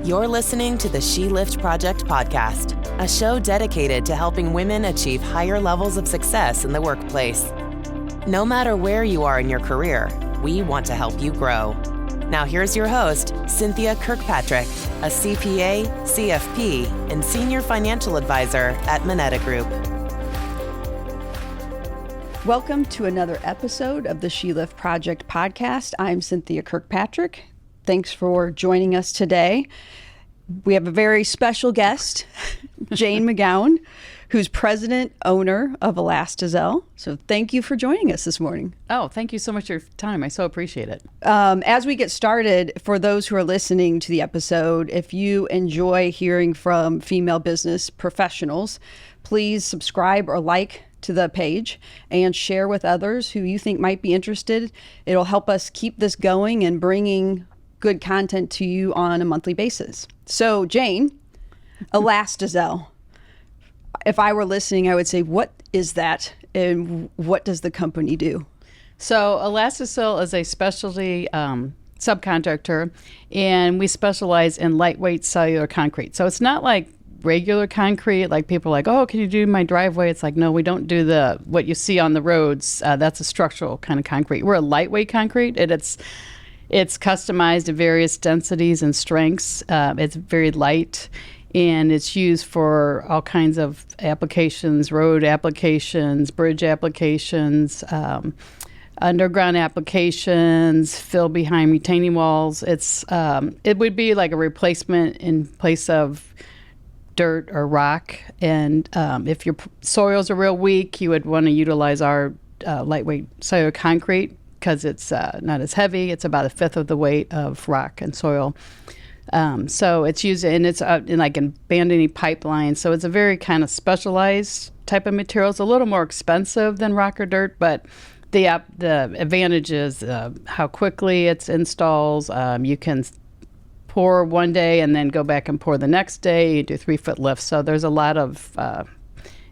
You're listening to the She Lift Project podcast, a show dedicated to helping women achieve higher levels of success in the workplace. No matter where you are in your career, we want to help you grow. Now here's your host, Cynthia Kirkpatrick, a CPA, CFP, and Senior Financial Advisor at Moneta Group. Welcome to another episode of the She Lift Project podcast. I'm Cynthia Kirkpatrick. Thanks for joining us today. We have a very special guest, Jane Megown, who's president, owner of Elastizell. So thank you for joining us this morning. Oh, thank you so much for your time. I so appreciate it. As we get started, for those who are listening to the episode, if you enjoy hearing from female business professionals, please subscribe or like to the page and share with others who you think might be interested. It'll help us keep this going and bringing good content to you on a monthly basis. So Jane, Elastizell. If I were listening, I would say, what is that and what does the company do? So Elastizell is a specialty subcontractor, and we specialize in lightweight cellular concrete. So it's not like regular concrete, like people are like, oh, can you do my driveway? It's like, no, we don't do what you see on the roads. That's a structural kind of concrete. We're a lightweight concrete, and it's customized to various densities and strengths. It's very light, and it's used for all kinds of applications, road applications, bridge applications, underground applications, fill behind retaining walls. It would be like a replacement in place of dirt or rock. And if your soils are real weak, you would want to utilize our lightweight cellular concrete because it's not as heavy. It's about a fifth of the weight of rock and soil. So it's used in abandoning pipelines. So it's a very kind of specialized type of material. It's a little more expensive than rock or dirt, but the advantage is how quickly it installs. You can pour one day and then go back and pour the next day. You do 3-foot lifts. So there's a lot of,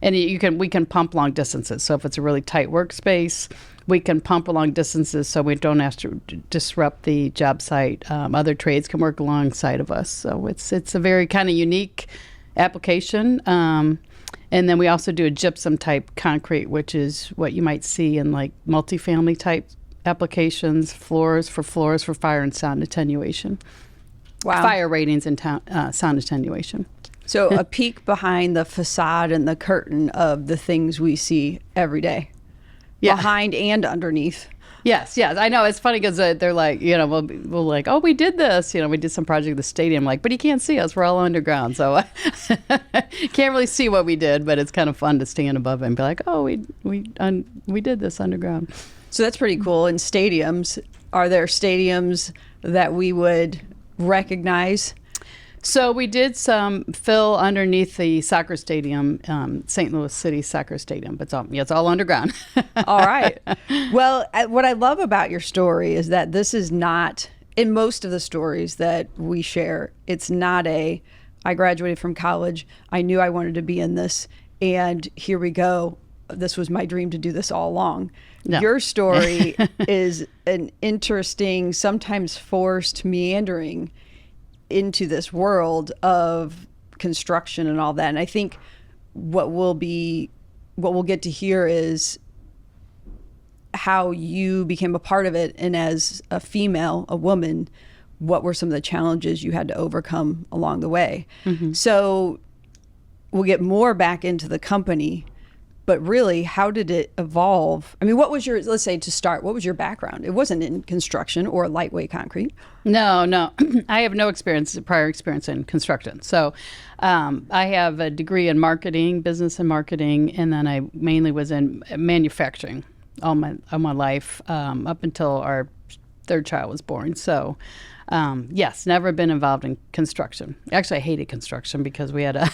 and we can pump long distances. So if it's a really tight workspace, we can pump long distances so we don't have to disrupt the job site. Other trades can work alongside of us. So it's a very kind of unique application. And then we also do a gypsum type concrete, which is what you might see in like multifamily type applications, floors for fire and sound attenuation. Wow. Fire ratings and sound attenuation. So a peek behind the facade and the curtain of the things we see every day. Yeah. Behind and underneath. Yes. I know. It's funny because they're like, we'll like, oh, we did this. We did some project at the stadium. Like, but you can't see us. We're all underground. So can't really see what we did, but it's kind of fun to stand above it and be like, oh, we did this underground. So that's pretty cool. In stadiums, are there stadiums that we would recognize? So we did some fill underneath the soccer stadium, St. Louis City Soccer Stadium, but it's all underground. All right. Well, what I love about your story is that this is not, in most of the stories that we share, it's not I graduated from college, I knew I wanted to be in this, and here we go. This was my dream to do this all along. No. Your story is an interesting, sometimes forced meandering into this world of construction and all that. And I think what we'll get to hear is how you became a part of it. And as a female, a woman, what were some of the challenges you had to overcome along the way? Mm-hmm. So we'll get more back into the company, but really, how did it evolve? I mean, let's say to start, what was your background? It wasn't in construction or lightweight concrete. No. I have no prior experience in construction. So I have a degree in marketing, business and marketing, and then I mainly was in manufacturing all my life up until our third child was born. So yes, never been involved in construction. Actually, I hated construction because we had a...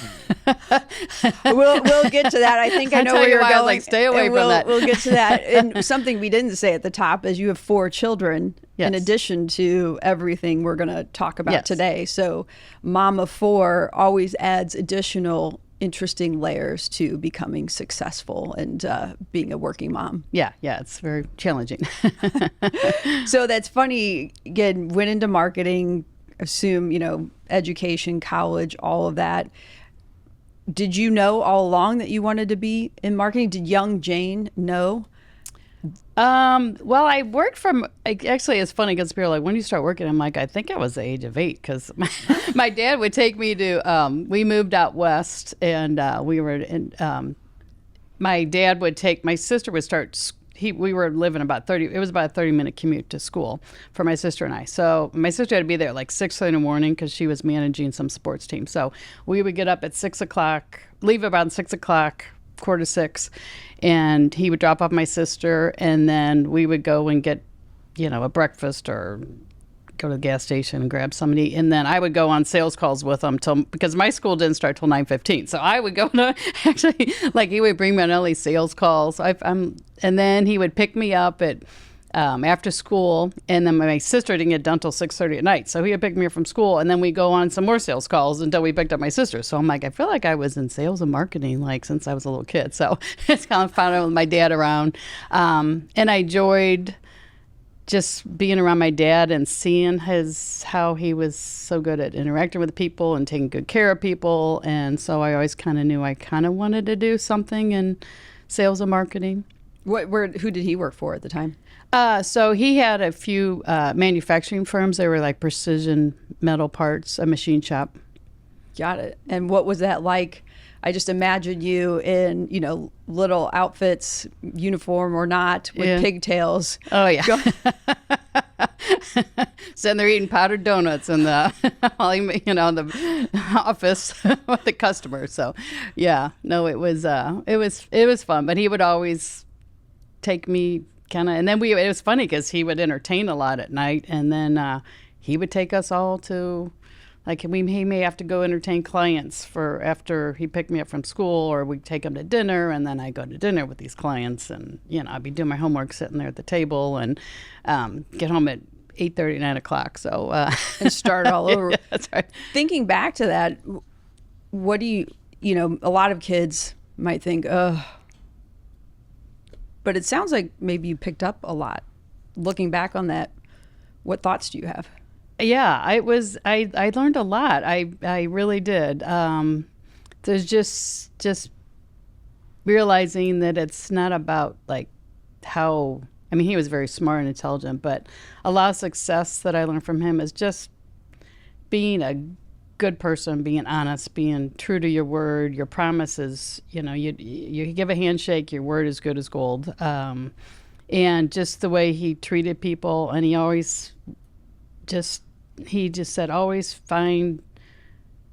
We'll get to that. I think I know where you're going. I was like, stay away from that. We'll get to that. And something we didn't say at the top is you have 4 children in addition to everything we're going to talk about today. So mom of 4 always adds additional interesting layers to becoming successul and being a working mom. Yeah, it's very challenging. So that's funny. Again, went into marketing, assume, education, college, all of that. Did you know all along that you wanted to be in marketing? Did young Jane know? Well, I worked actually, it's funny because people are like, when do you start working? I'm like, I think I was the age of 8 because my dad would take me to, we moved out west and we were in, my dad would take, my sister would start, we were living it was about a 30-minute commute to school for my sister and I. So my sister had to be there at like 6:30 in the morning because she was managing some sports team. So we would get up at 6 o'clock, leave about 6 o'clock, 5:45, and he would drop off my sister, and then we would go and get, a breakfast or go to the gas station and grab somebody, and then I would go on sales calls with him because my school didn't start till 9:15. So I would go to actually like he would bring me on all these sales calls. And then he would pick me up at after school, and then my sister didn't get done till 6:30 at night. So he would pick me up from school, and then we go on some more sales calls until we picked up my sister. So I'm like, I feel like I was in sales and marketing like since I was a little kid. So it's kind of found out with my dad around, and I enjoyed just being around my dad and seeing how he was so good at interacting with people and taking good care of people. And so I always kind of knew I kind of wanted to do something in sales and marketing. Who did he work for at the time? So he had a few manufacturing firms. They were like precision metal parts, a machine shop. Got it. And what was that like? I just imagine you in, little outfits, uniform or not, with pigtails. Oh, yeah. Sitting there eating powdered donuts in the, the office with the customers. So, yeah, no, it was fun. But he would always take me and then it was funny because he would entertain a lot at night, and then he would take us all to. Like he may have to go entertain clients after he picked me up from school, or we'd take him to dinner, and then I go to dinner with these clients, and I'd be doing my homework sitting there at the table, and get home at 8:30, 9 o'clock. So and start all over. Yeah, that's right. Thinking back to that, what do a lot of kids might think, oh, but it sounds like maybe you picked up a lot. Looking back on that, what thoughts do you have? Yeah, I learned a lot. I really did. There's just realizing that it's not about like how, he was very smart and intelligent, but a lot of success that I learned from him is just being a good person, being honest, being true to your word, your promises. You give a handshake, your word is good as gold. And just the way he treated people, and he just said, always find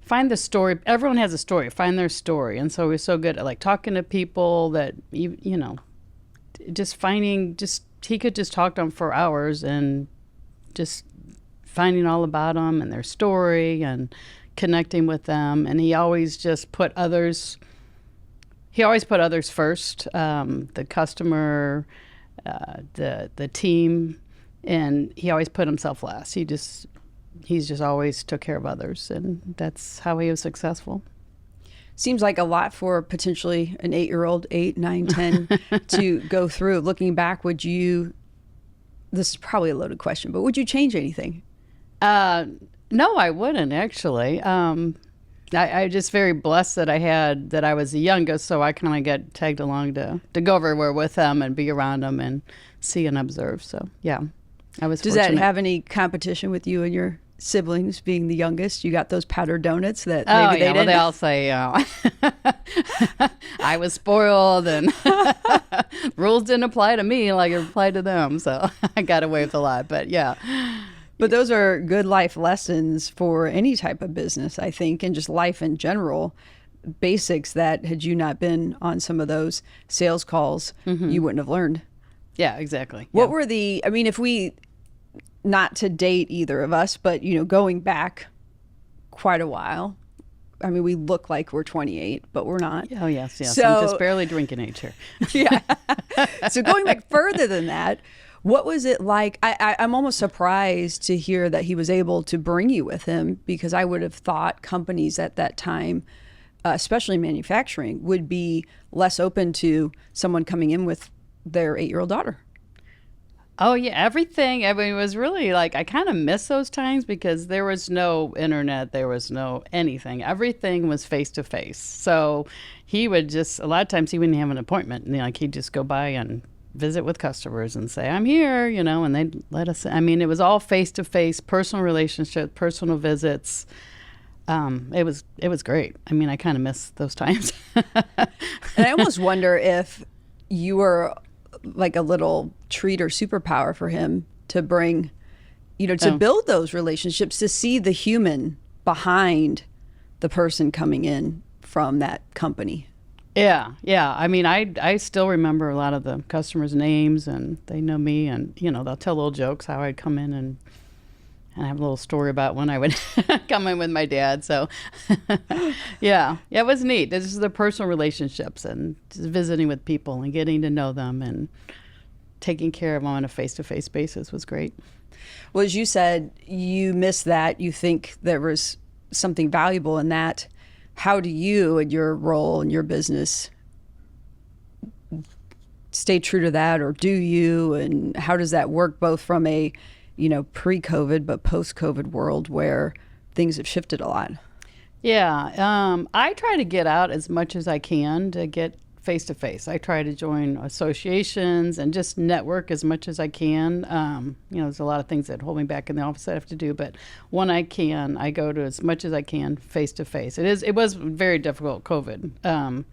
the story. Everyone has a story. Find their story. And so he was so good at like talking to people that, he could just talk to them for hours and just finding all about them and their story and connecting with them. And he always just put others first, the customer, the team, and he always put himself last. He's just always took care of others, and that's how he was successful. Seems like a lot for potentially an 8-year-old, 8, 9, 10, to go through. Looking back, this is probably a loaded question, but would you change anything? No, I wouldn't actually. I just very blessed that I was the youngest, so I kind of get tagged along to go everywhere with them and be around them and see and observe. So yeah, I was. Does fortunate. That have any competition with you and your siblings being the youngest? You got those powdered donuts that maybe they didn't? Well, they all say I was spoiled and rules didn't apply to me like it applied to them, so I got away with a lot. But yeah. But those are good life lessons for any type of business, I think, and just life in general. Basics that had you not been on some of those sales calls, you wouldn't have learned. Yeah, exactly. What were if we, not to date either of us, but, going back quite a while, we look like we're 28, but we're not. Oh, yes. So, I'm just barely drinking age here. Yeah. So going back further than that, what was it like? I'm almost surprised to hear that he was able to bring you with him, because I would have thought companies at that time, especially manufacturing, would be less open to someone coming in with their 8-year-old daughter. Oh yeah, everything. I mean, it was really like I kind of miss those times because there was no internet, there was no anything. Everything was face to face. So he would just a lot of times he wouldn't have an appointment, and like he'd just go by and visit with customers and say, "I'm here," and they'd let us. I mean, it was all face to face, personal relationship, personal visits. It was great. I mean, I kind of miss those times. And I almost wonder if you were like a little treat or superpower for him to bring, to build those relationships, to see the human behind the person coming in from that company. Yeah. I mean, I still remember a lot of the customers' names, and they know me, and they'll tell little jokes how I'd come in and I have a little story about when I would come in with my dad. So, yeah, it was neat. This is the personal relationships and just visiting with people and getting to know them and taking care of them on a face-to-face basis was great. Well, as you said, you miss that. You think there was something valuable in that. How do you, in your role in your business, stay true to that, or do you? And how does that work both from a pre-COVID, but post-COVID world where things have shifted a lot? Yeah, I try to get out as much as I can to get face-to-face. I try to join associations and just network as much as I can. There's a lot of things that hold me back in the office I have to do, but when I can, I go to as much as I can face-to-face. It was very difficult, COVID.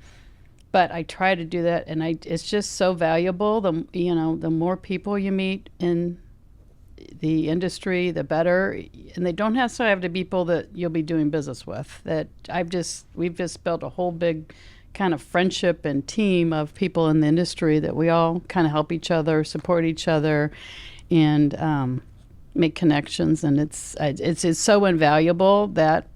But I try to do that, and it's just so valuable. The more people you meet in the industry, the better. And they don't necessarily have to be people that you'll be doing business with. We've just built a whole big kind of friendship and team of people in the industry that we all kind of help each other, support each other, and make connections. And it's so invaluable that,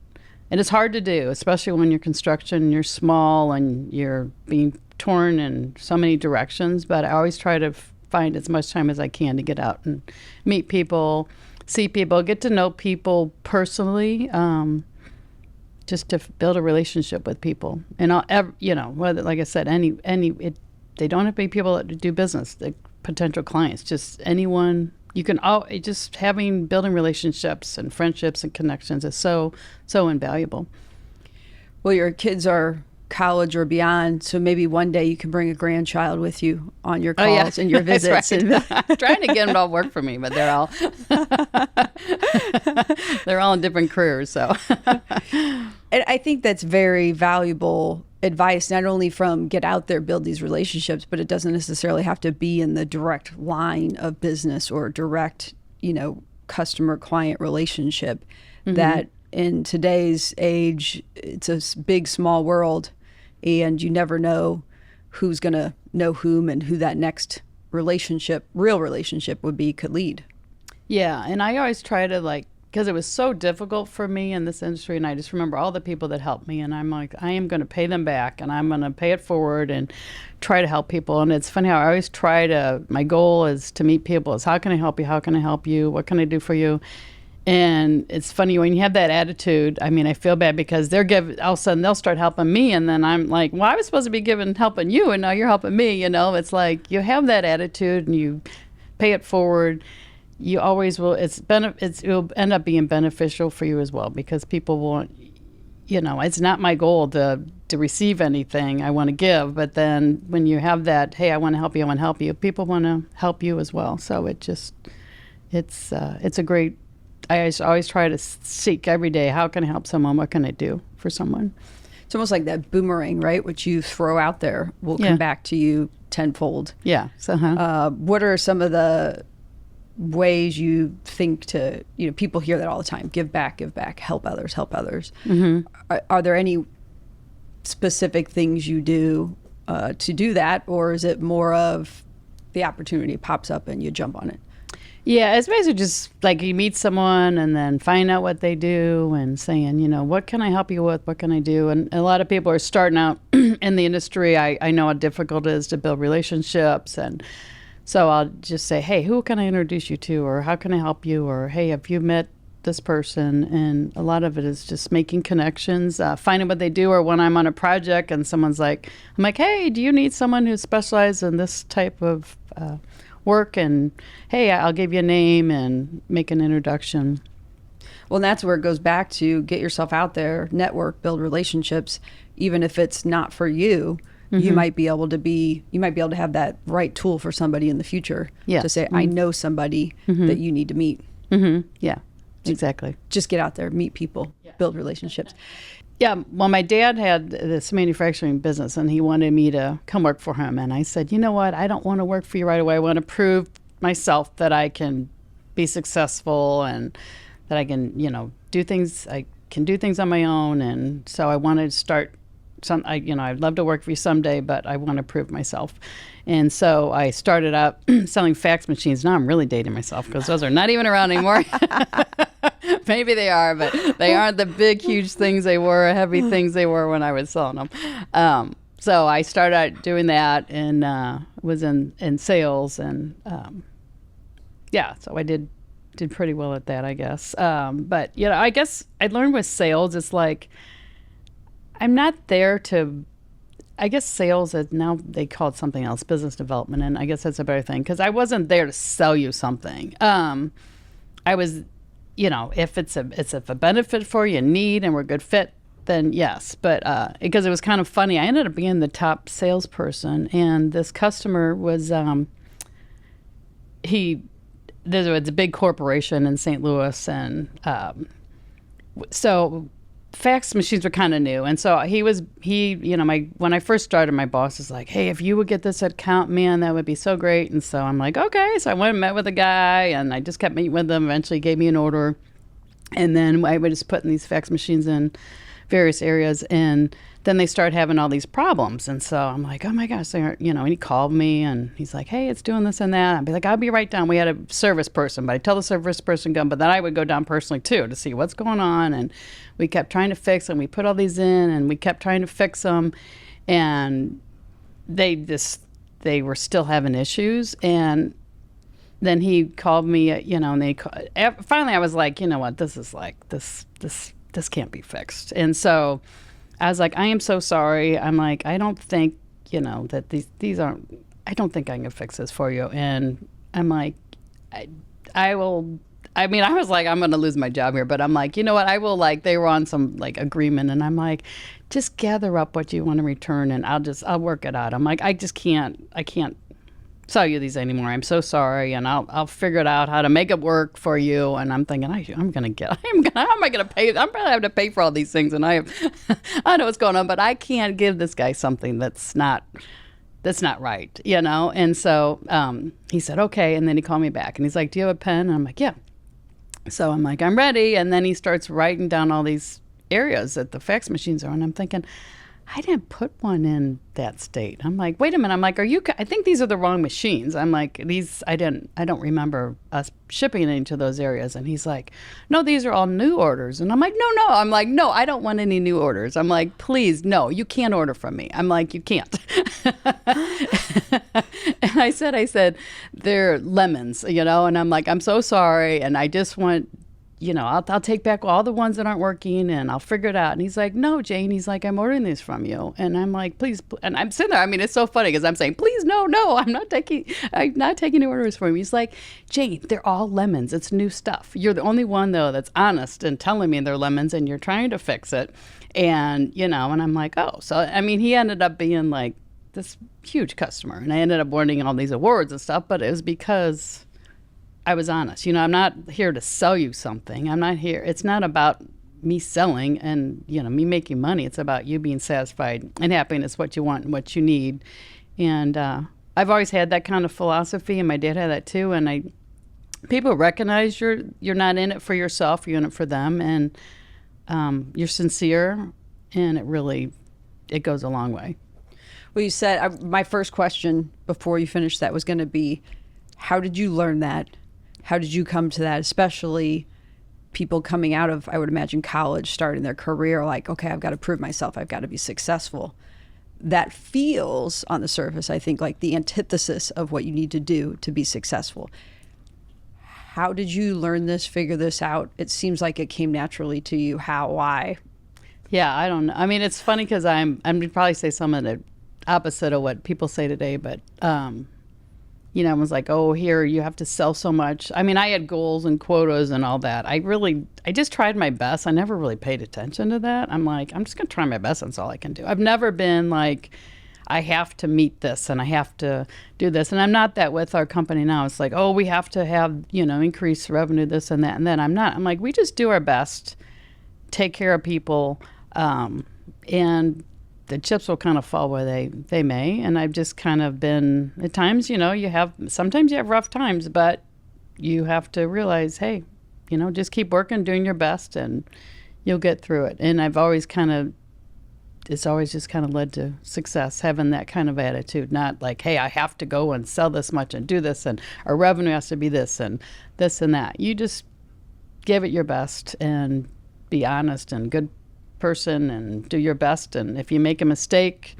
and it's hard to do, especially when you're construction and you're small and you're being torn in so many directions. But I always try to find as much time as I can to get out and meet people, see people, get to know people personally, just to build a relationship with people. And whether, like I said, they don't have to be people that do business, the potential clients, just anyone. You can just building relationships and friendships and connections is so invaluable. Well, your kids are college or beyond, so maybe one day you can bring a grandchild with you on your calls and your visits. Right. I'm trying to get them to all work for me, but they're all in different careers. So, and I think that's very valuable advice, not only from get out there, build these relationships, but it doesn't necessarily have to be in the direct line of business or direct, customer client relationship. Mm-hmm. That in today's age, it's a big, small world, and you never know who's going to know whom and who that next real relationship could lead. Yeah, and I always try to because it was so difficult for me in this industry, and I just remember all the people that helped me, and I'm like, I am going to pay them back, and I'm going to pay it forward and try to help people. And it's funny how I always my goal is to meet people. Is how can I help you? How can I help you? What can I do for you? And it's funny when you have that attitude. I mean, I feel bad because all of a sudden they'll start helping me, and then I'm like, well, I was supposed to be helping you, and now you're helping me. It's like you have that attitude and you pay it forward. You always will. It will end up being beneficial for you as well, because people want. It's not my goal to receive anything. I want to give, but then when you have that, hey, I want to help you. People want to help you as well. So it's a great. I always try to seek every day, how can I help someone? What can I do for someone? It's almost like that boomerang, right? Which you throw out there will come back to you tenfold. Yeah. What are some of the ways you think to, people hear that all the time, give back, help others. Mm-hmm. Are there any specific things you do to do that, or is it more of the opportunity pops up and you jump on it? Yeah, it's basically just like you meet someone and then find out what they do and saying, what can I help you with? What can I do? And a lot of people are starting out in the industry. I know how difficult it is to build relationships. And so I'll just say, hey, who can I introduce you to? Or how can I help you? Or, hey, have you met this person? And a lot of it is just making connections, finding what they do. Or when I'm on a project and I'm like, hey, do you need someone who specializes in this type of work, and hey, I'll give you a name and make an introduction. Well, and that's where it goes back to get yourself out there, network, build relationships. Even if it's not for you, you might be able to have that right tool for somebody in the future to say, I know somebody that you need to meet. Yeah, exactly. Just get out there, meet people, build relationships. Yeah, well, my dad had this manufacturing business, and he wanted me to come work for him. And I said, you know what? I don't want to work for you right away. I want to prove myself that I can be successful and that I can, do things. I can do things on my own. And so I wanted to start I'd love to work for you someday, but I want to prove myself. And so I started out selling fax machines. Now I'm really dating myself because those are not even around anymore. Maybe they are, but they aren't the big, huge things they were, heavy things they were when I was selling them. So I started out doing that and was in sales. And so I did pretty well at that, I guess. But, I guess I learned with sales, it's like, I'm not there to, I guess sales is now they call it something else, business development, and I guess that's a better thing because I wasn't there to sell you something. I was, if it's a benefit for you, need, and we're a good fit, then yes. But because it was kind of funny, I ended up being the top salesperson, and this customer was there's a big corporation in St. Louis, and so fax machines were kind of new. And so when I first started, my boss was like, hey, if you would get this account, man, that would be so great. And so I'm like, okay. So I went and met with a guy, and I just kept meeting with him. Eventually gave me an order. And then I was just putting these fax machines in various areas. And then they started having all these problems. And so I'm like, oh my gosh, and he called me and he's like, hey, it's doing this and that. I'd be like, I'll be right down. We had a service person, but I tell the service person go, but then I would go down personally too to see what's going on. And we kept trying to fix them. We put all these in and we kept trying to fix them. And they were still having issues. And then he called me, and finally I was like, you know what, this is like, this can't be fixed. And so I was like, I am so sorry. I'm like, I don't think, that these aren't, I don't think I can fix this for you. And I'm like, I will, I was like, I'm going to lose my job here, but I'm like, you know what? I will they were on some agreement, and I'm like, just gather up what you want to return and I'll work it out. I'm like, I can't sell you these anymore. I'm so sorry. And I'll figure it out how to make it work for you. And I'm thinking, how am I going to pay? I'm probably have to pay for all these things. And I know what's going on, but I can't give this guy something that's not right, And so he said, okay. And then he called me back and he's like, do you have a pen? And I'm like, yeah. So I'm like, I'm ready. And then he starts writing down all these areas that the fax machines are. And I'm thinking, I didn't put one in that state. I'm like, wait a minute. I'm like, I think these are the wrong machines. I'm like, I don't remember us shipping into those areas. And he's like, no, these are all new orders. And I'm like, no. I'm like, no, I don't want any new orders. I'm like, please, no, you can't order from me. I'm like, you can't. And I said, they're lemons, and I'm like, I'm so sorry. And I just want, I'll take back all the ones that aren't working and I'll figure it out. And he's like, no, Jane. He's like, I'm ordering these from you. And I'm like, please. And I'm sitting there. It's so funny because I'm saying, please, no, I'm not taking any orders from you. He's like, Jane, they're all lemons. It's new stuff. You're the only one, though, that's honest and telling me they're lemons and you're trying to fix it. And, and I'm like, oh. So, he ended up being like this huge customer. And I ended up winning all these awards and stuff. But it was because I was honest. I'm not here to sell you something. I'm not here. It's not about me selling and, me making money. It's about you being satisfied and happiness, what you want and what you need. And I've always had that kind of philosophy, and my dad had that too. And people recognize you're not in it for yourself. You're in it for them, and you're sincere, and it goes a long way. Well, you said my first question before you finished that was going to be, how did you learn that? How did you come to that, especially people coming out of, I would imagine, college, starting their career, like, okay, I've got to prove myself. I've got to be successful. That feels, on the surface, I think, like the antithesis of what you need to do to be successful. How did you learn this, figure this out? It seems like it came naturally to you. How, why? Yeah, I don't know. It's funny because I'm going to probably say some of the opposite of what people say today, but I was like, oh, here, you have to sell so much. I mean, I had goals and quotas and all that. I just tried my best. I never really paid attention to that. I'm like, I'm just going to try my best. That's all I can do. I've never been like, I have to meet this and I have to do this. And I'm not that with our company now. It's like, oh, we have to have, increase revenue, this and that. And then I'm not. I'm like, we just do our best, take care of people, and the chips will kind of fall where they may. And I've just kind of been, at times, sometimes you have rough times, but you have to realize, hey, just keep working, doing your best, and you'll get through it. And it's always just kind of led to success, having that kind of attitude, not like, hey, I have to go and sell this much and do this, and our revenue has to be this and that. You just give it your best and be honest and good person and do your best. And if you make a mistake,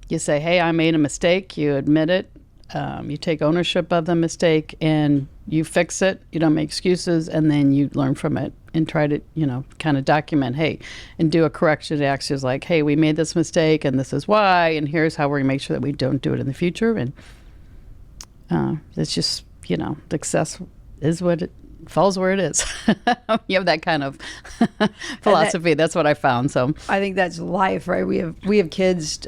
you say, hey, I made a mistake. You admit it. You take ownership of the mistake and you fix it. You don't make excuses, and then you learn from it and try to, kind of document, hey, and do a correction actions like, hey, we made this mistake and this is why, and here's how we're going to make sure that we don't do it in the future. And it's just, success is what it falls where it is. You have that kind of philosophy. That's what I found. So I think that's life, right? We have kids.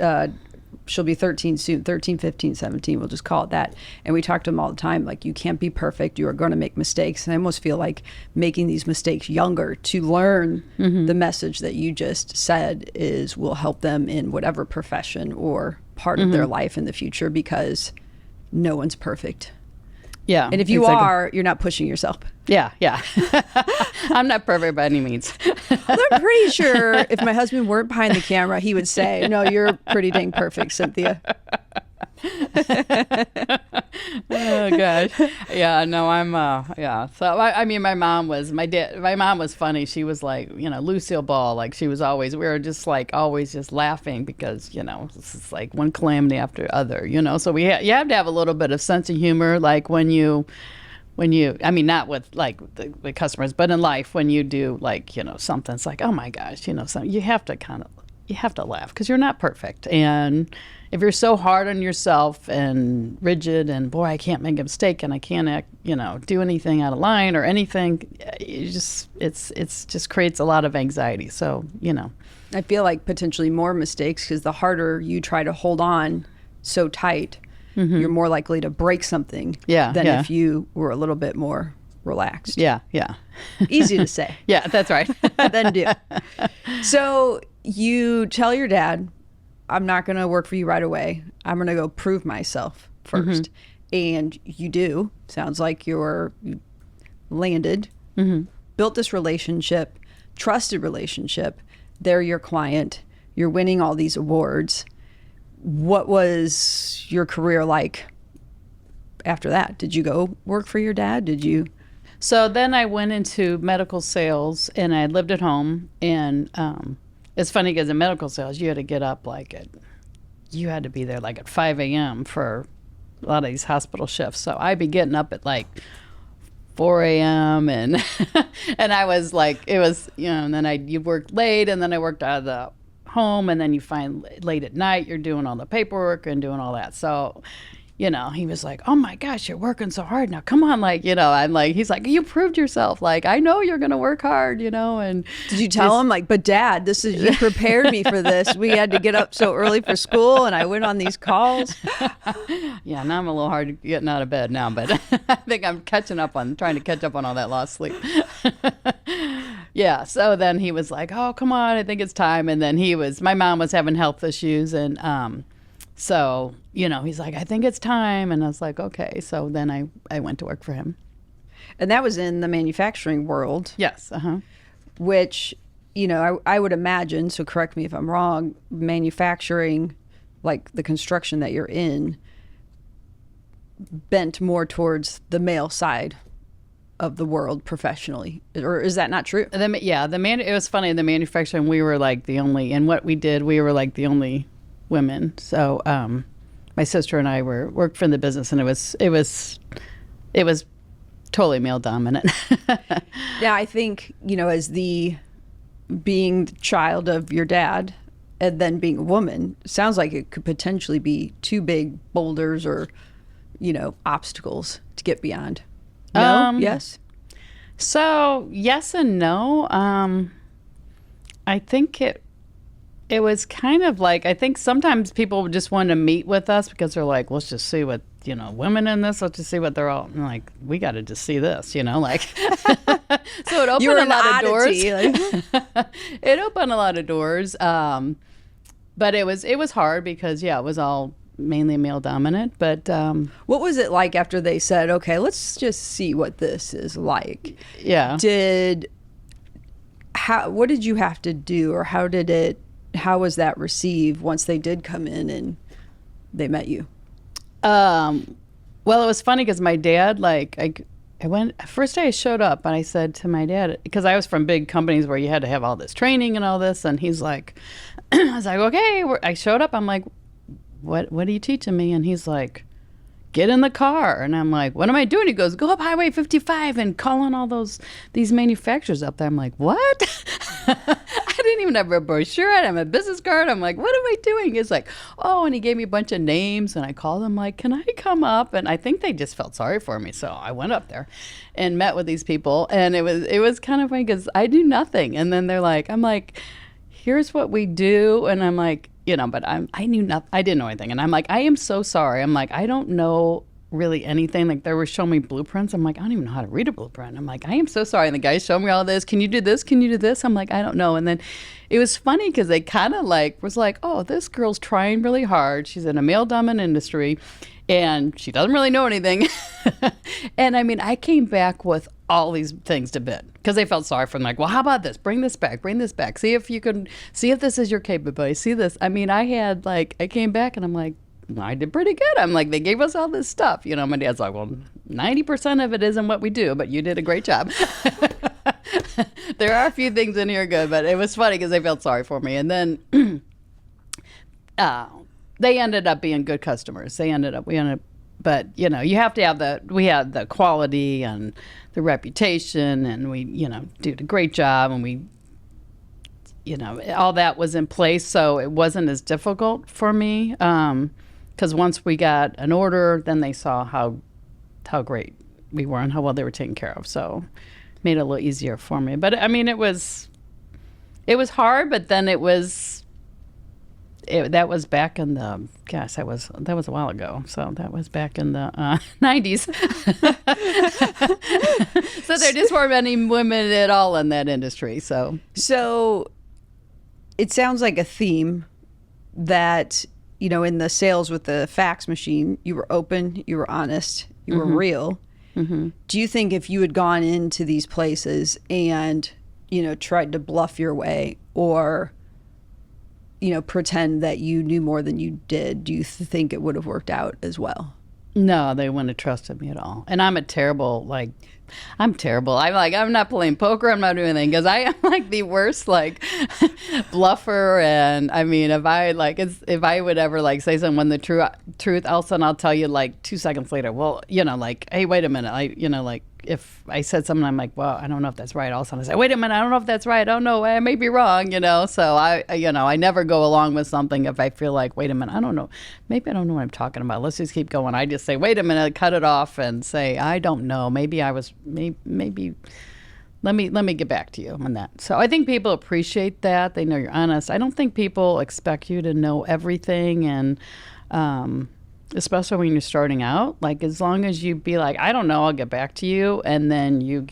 She'll be 13 soon, 13, 15, 17. We'll just call it that. And we talk to them all the time, like, you can't be perfect. You are going to make mistakes. And I almost feel like making these mistakes younger to learn the message that you just said will help them in whatever profession or part of their life in the future, because no one's perfect. Yeah. And if you are, you're not pushing yourself. Yeah. I'm not perfect by any means. I'm pretty sure if my husband weren't behind the camera, he would say, no, you're pretty dang perfect, Cynthia. Oh gosh. Yeah, no, I'm so I mean, my mom was funny. She was like, Lucille Ball, like she was always, we were just like always just laughing because, this is like one calamity after other, so you have to have a little bit of sense of humor, like when you I mean, not with like the customers, but in life, when you do like, something, it's like, oh my gosh, so you have to laugh because you're not perfect. And if you're so hard on yourself and rigid and, boy, I can't make a mistake and I can't act, do anything out of line or anything, it's just creates a lot of anxiety. So, I feel like potentially more mistakes, because the harder you try to hold on so tight, you're more likely to break something than if you were a little bit more relaxed. Yeah. Easy to say. Yeah, that's right. Then do. So you tell your dad, I'm not going to work for you right away. I'm going to go prove myself first. And you do. Sounds like you landed, built this relationship, trusted relationship. They're your client. You're winning all these awards. What was your career like after that? Did you go work for your dad? Did you? So then I went into medical sales, and I lived at home. And it's funny because in medical sales, you had to get up you had to be there like at 5 a.m. for a lot of these hospital shifts. So I'd be getting up at like 4 a.m. and and I was like, it was, and then you worked late, and then I worked out of the home, and then you find late at night you're doing all the paperwork and doing all that. So he was like, oh my gosh, you're working so hard now, come on, like, I'm like, he's like, you proved yourself, like, I know you're gonna work hard, and did you tell him, like, but Dad, you prepared me for this, we had to get up so early for school and I went on these calls? Yeah, now I'm a little hard getting out of bed now, but I think I'm trying to catch up on all that lost sleep. Yeah, so then he was like, oh, come on, I think it's time. And then my mom was having health issues, and so, he's like, I think it's time. And I was like, okay. So then I went to work for him. And that was in the manufacturing world. Yes. Which, I would imagine, so correct me if I'm wrong, manufacturing, like the construction that you're in, bent more towards the male side of the world professionally, or is that not true? It was funny in the manufacturing, we were like the only, in what we did, we were like the only women. So my sister and I worked for the business, and it was totally male dominant. Yeah, I think, as being the child of your dad and then being a woman, sounds like it could potentially be two big boulders or obstacles to get beyond? No? Yes? So yes and no. I think it was kind of like, I think sometimes people just want to meet with us because they're like, let's just see what, women in this, let's just see what they're all, I'm like, we got to just see this, like. So it opened a lot of doors. It opened a lot of doors. But it was hard because, it was all mainly male dominant. But what was it like after they said, okay, let's just see what this is like? Yeah. What did you have to do, or how was that received once they did come in and they met you? Well, it was funny because my dad, I went, first day I showed up and I said to my dad, because I was from big companies where you had to have all this training and all this, and he's like, I was like, okay, I showed up, I'm like, what are you teaching me? And he's like, get in the car. And I'm like, what am I doing? He goes, go up Highway 55 and call on these manufacturers up there. I'm like, what? I didn't even have a brochure. I didn't have a business card. I'm like, what am I doing? He's like, oh, and he gave me a bunch of names, and I called him like, can I come up? And I think they just felt sorry for me. So I went up there and met with these people, and it was kind of funny because I do nothing. And then I'm like, here's what we do. And I'm like, but I knew nothing. I didn't know anything. And I'm like, I am so sorry. I'm like, I don't know really anything. Like, they were showing me blueprints. I'm like, I don't even know how to read a blueprint. I'm like, I am so sorry. And the guy showed me all this. Can you do this? Can you do this? I'm like, I don't know. And then it was funny because they kind of was like, oh, this girl's trying really hard. She's in a male dominant industry and she doesn't really know anything. And I mean, I came back with all these things to bid because they felt sorry for them. Like, well, how about this? Bring this back. See if you can, see if this is your capability. See this. I mean, I came back and I'm like, I did pretty good. I'm like, they gave us all this stuff. My dad's like, well, 90% of it isn't what we do, but you did a great job. There are a few things in here good, but it was funny because they felt sorry for me. And then they ended up being good customers. But you have to have we had the quality and the reputation, and we, did a great job, and we, all that was in place. So it wasn't as difficult for me. Because once we got an order, then they saw how great we were and how well they were taken care of. So it made it a little easier for me. But I mean, it was hard, but then that was back in the, gosh, that was a while ago. So that was back in the 90s. So there just weren't any women at all in that industry. So it sounds like a theme that, in the sales with the fax machine, you were open, you were honest, you were real. Mm-hmm. Do you think if you had gone into these places and, tried to bluff your way or, pretend that you knew more than you did, do you think it would have worked out as well? No, they wouldn't have trusted me at all. And I'm terrible. I'm not playing poker. I'm not doing anything because I am the worst bluffer. And I mean, if I would ever say something when the truth, all of a sudden I'll tell you 2 seconds later. Well, hey, wait a minute. If I said something, I'm like, well, I don't know if that's right. All of a sudden I say, wait a minute, I don't know if that's right. I don't know. I may be wrong. So I never go along with something if I feel like, wait a minute, I don't know. Maybe I don't know what I'm talking about. Let's just keep going. I just say, wait a minute, cut it off and say, I don't know. Maybe let me get back to you on that. So I think people appreciate that. They know you're honest. I don't think people expect you to know everything, and especially when you're starting out. As long as you be like, I don't know, I'll get back to you, and then you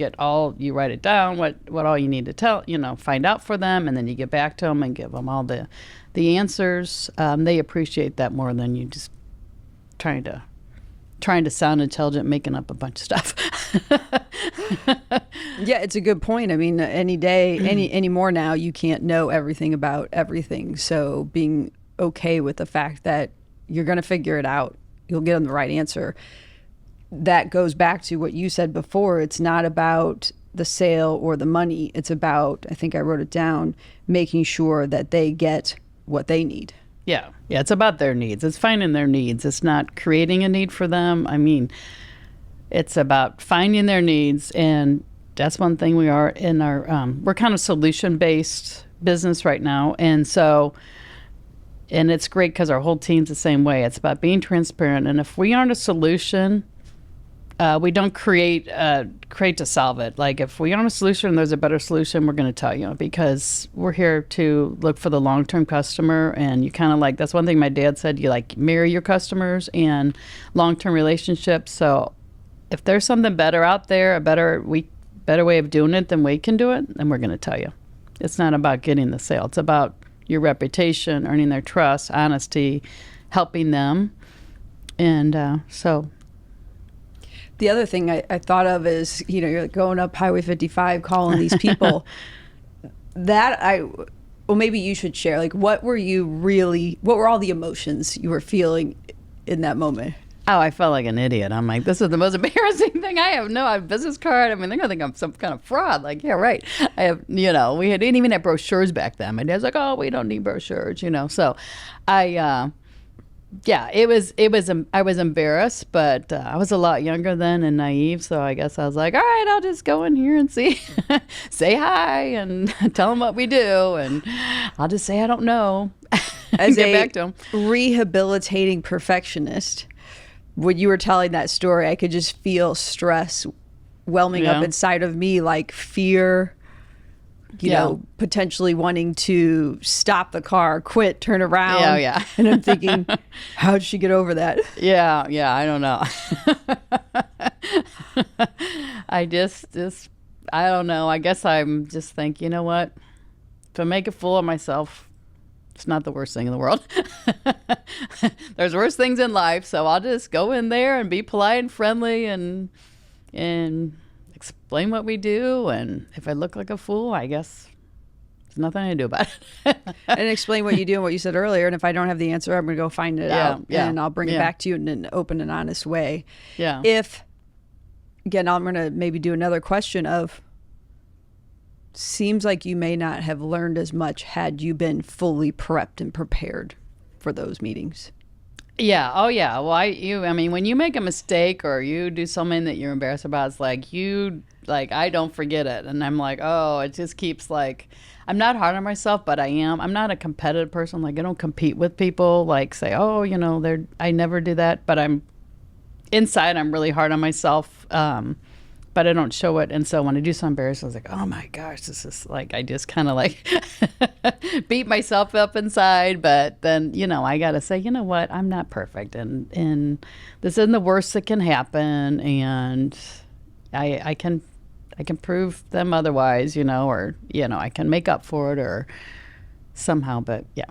write it down, what all you need to tell, find out for them, and then you get back to them and give them all the answers. They appreciate that more than you just trying to sound intelligent, making up a bunch of stuff. Yeah, it's a good point. I mean, any more now, you can't know everything about everything. So being okay with the fact that you're going to figure it out, you'll get them the right answer. That goes back to what you said before. It's not about the sale or the money. It's about, I think I wrote it down, making sure that they get what they need. Yeah, it's about their needs. It's finding their needs. It's not creating a need for them. I mean, it's about finding their needs, and that's one thing we are in our, we're kind of solution-based business right now, and so and it's great because our whole team's the same way. It's about being transparent, and if we aren't a solution, we don't create to solve it. Like if we aren't a solution and there's a better solution, we're going to tell you, because we're here to look for the long-term customer. And you kind of like, that's one thing my dad said, you like marry your customers and long-term relationships. So if there's something better out there, a better way of doing it than we can do it, then we're going to tell you. It's not about getting the sale. It's about your reputation, earning their trust, honesty, helping them. And so... The other thing I thought of is, you're like going up Highway 55, calling these people. Well, maybe you should share. Like, what were all the emotions you were feeling in that moment? Oh, I felt like an idiot. I'm like, this is the most embarrassing thing. I have a business card. I mean, they're going to think I'm some kind of fraud. Like, yeah, right. I have, we didn't even have brochures back then. My dad's like, oh, we don't need brochures, So I was embarrassed, but I was a lot younger then and naive. So I guess I was like, all right, I'll just go in here and say hi and tell them what we do. And I'll just say, I don't know. As get back to them. Rehabilitating perfectionist, when you were telling that story, I could just feel stress whelming up inside of me, like fear, potentially wanting to stop the car, quit, turn around. Yeah. And I'm thinking, how did she get over that? Yeah, I don't know. I don't know. I guess I'm just think, you know what? If I make a fool of myself, it's not the worst thing in the world. There's worse things in life, so I'll just go in there and be polite and friendly and explain what we do. And if I look like a fool, I guess there's nothing I can do about it. And explain what you do and what you said earlier. And if I don't have the answer, I'm going to go find it out. And I'll bring it back to you in an open and honest way. Yeah. Again, I'm going to maybe do another question of, seems like you may not have learned as much had you been fully prepped and prepared for those meetings. Yeah. Oh, yeah. Well, I mean, when you make a mistake or you do something that you're embarrassed about, it's like I don't forget it. And I'm like, oh, it just keeps like, I'm not hard on myself, but I am. I'm not a competitive person. Like, I don't compete with people, like say, oh, I never do that. But inside, I'm really hard on myself. But I don't show it. And so when I do something embarrassing, I was like, oh my gosh, this is like, I just kind of like beat myself up inside. But then, I got to say, you know what? I'm not perfect. And this isn't the worst that can happen. And I can prove them otherwise, or, I can make up for it or somehow. But yeah.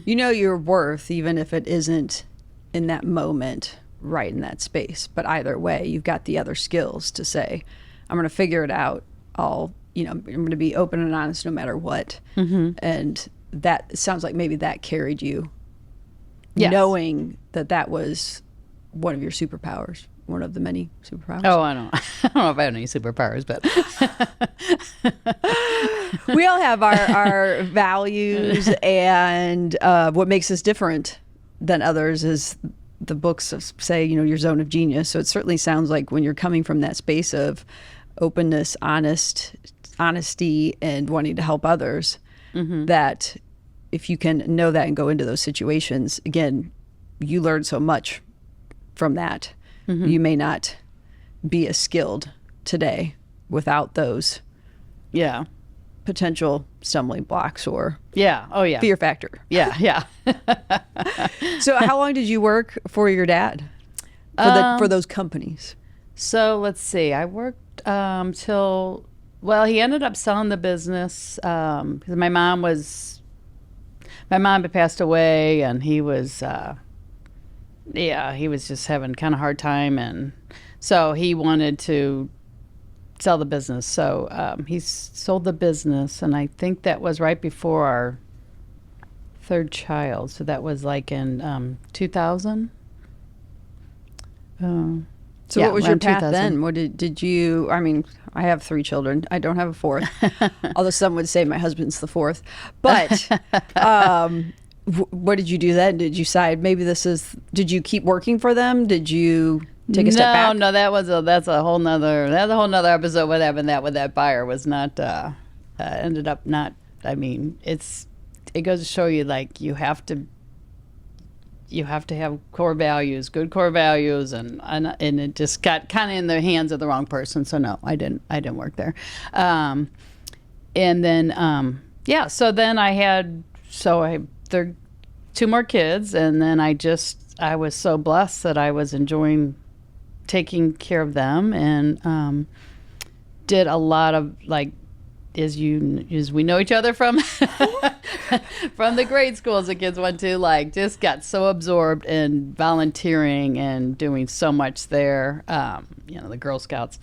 Your worth, even if it isn't in that moment, right in that space. But either way, you've got the other skills to say, I'm going to figure it out. I'm going to be open and honest no matter what. Mm-hmm. And that sounds like maybe that carried you, knowing that was one of your superpowers, one of the many superpowers. Oh, I don't know if I have any superpowers, but we all have our values, and what makes us different than others is the books say, your zone of genius. So it certainly sounds like when you're coming from that space of openness, honesty, and wanting to help others, mm-hmm. that if you can know that and go into those situations, again, you learn so much from that. Mm-hmm. You may not be as skilled today without those potential stumbling blocks or fear factor. Yeah. So how long did you work for your dad for those companies? So let's see. I worked till he ended up selling the business because my mom had passed away, and he was he was just having kind of hard time, and so he wanted to sell the business. So he sold the business, and I think that was right before our third child. So that was like in 2000. So what was your path then? What did you, I mean, I have 3 children. I don't have a fourth, although some would say my husband's the fourth. But what did you do then? Did you decide maybe did you keep working for them? Did you take a step back? No, that's a whole nother episode. What happened with that buyer was not, ended up not, I mean, it goes to show you, like, you have to have core values, good core values, and it just got kind of in the hands of the wrong person. So no, I didn't work there. And then so then I had there 2 more kids, and then I was so blessed that I was enjoying taking care of them, and did a lot of, like, as we know each other from from the grade schools the kids went to, like, just got so absorbed in volunteering and doing so much there. The Girl Scouts.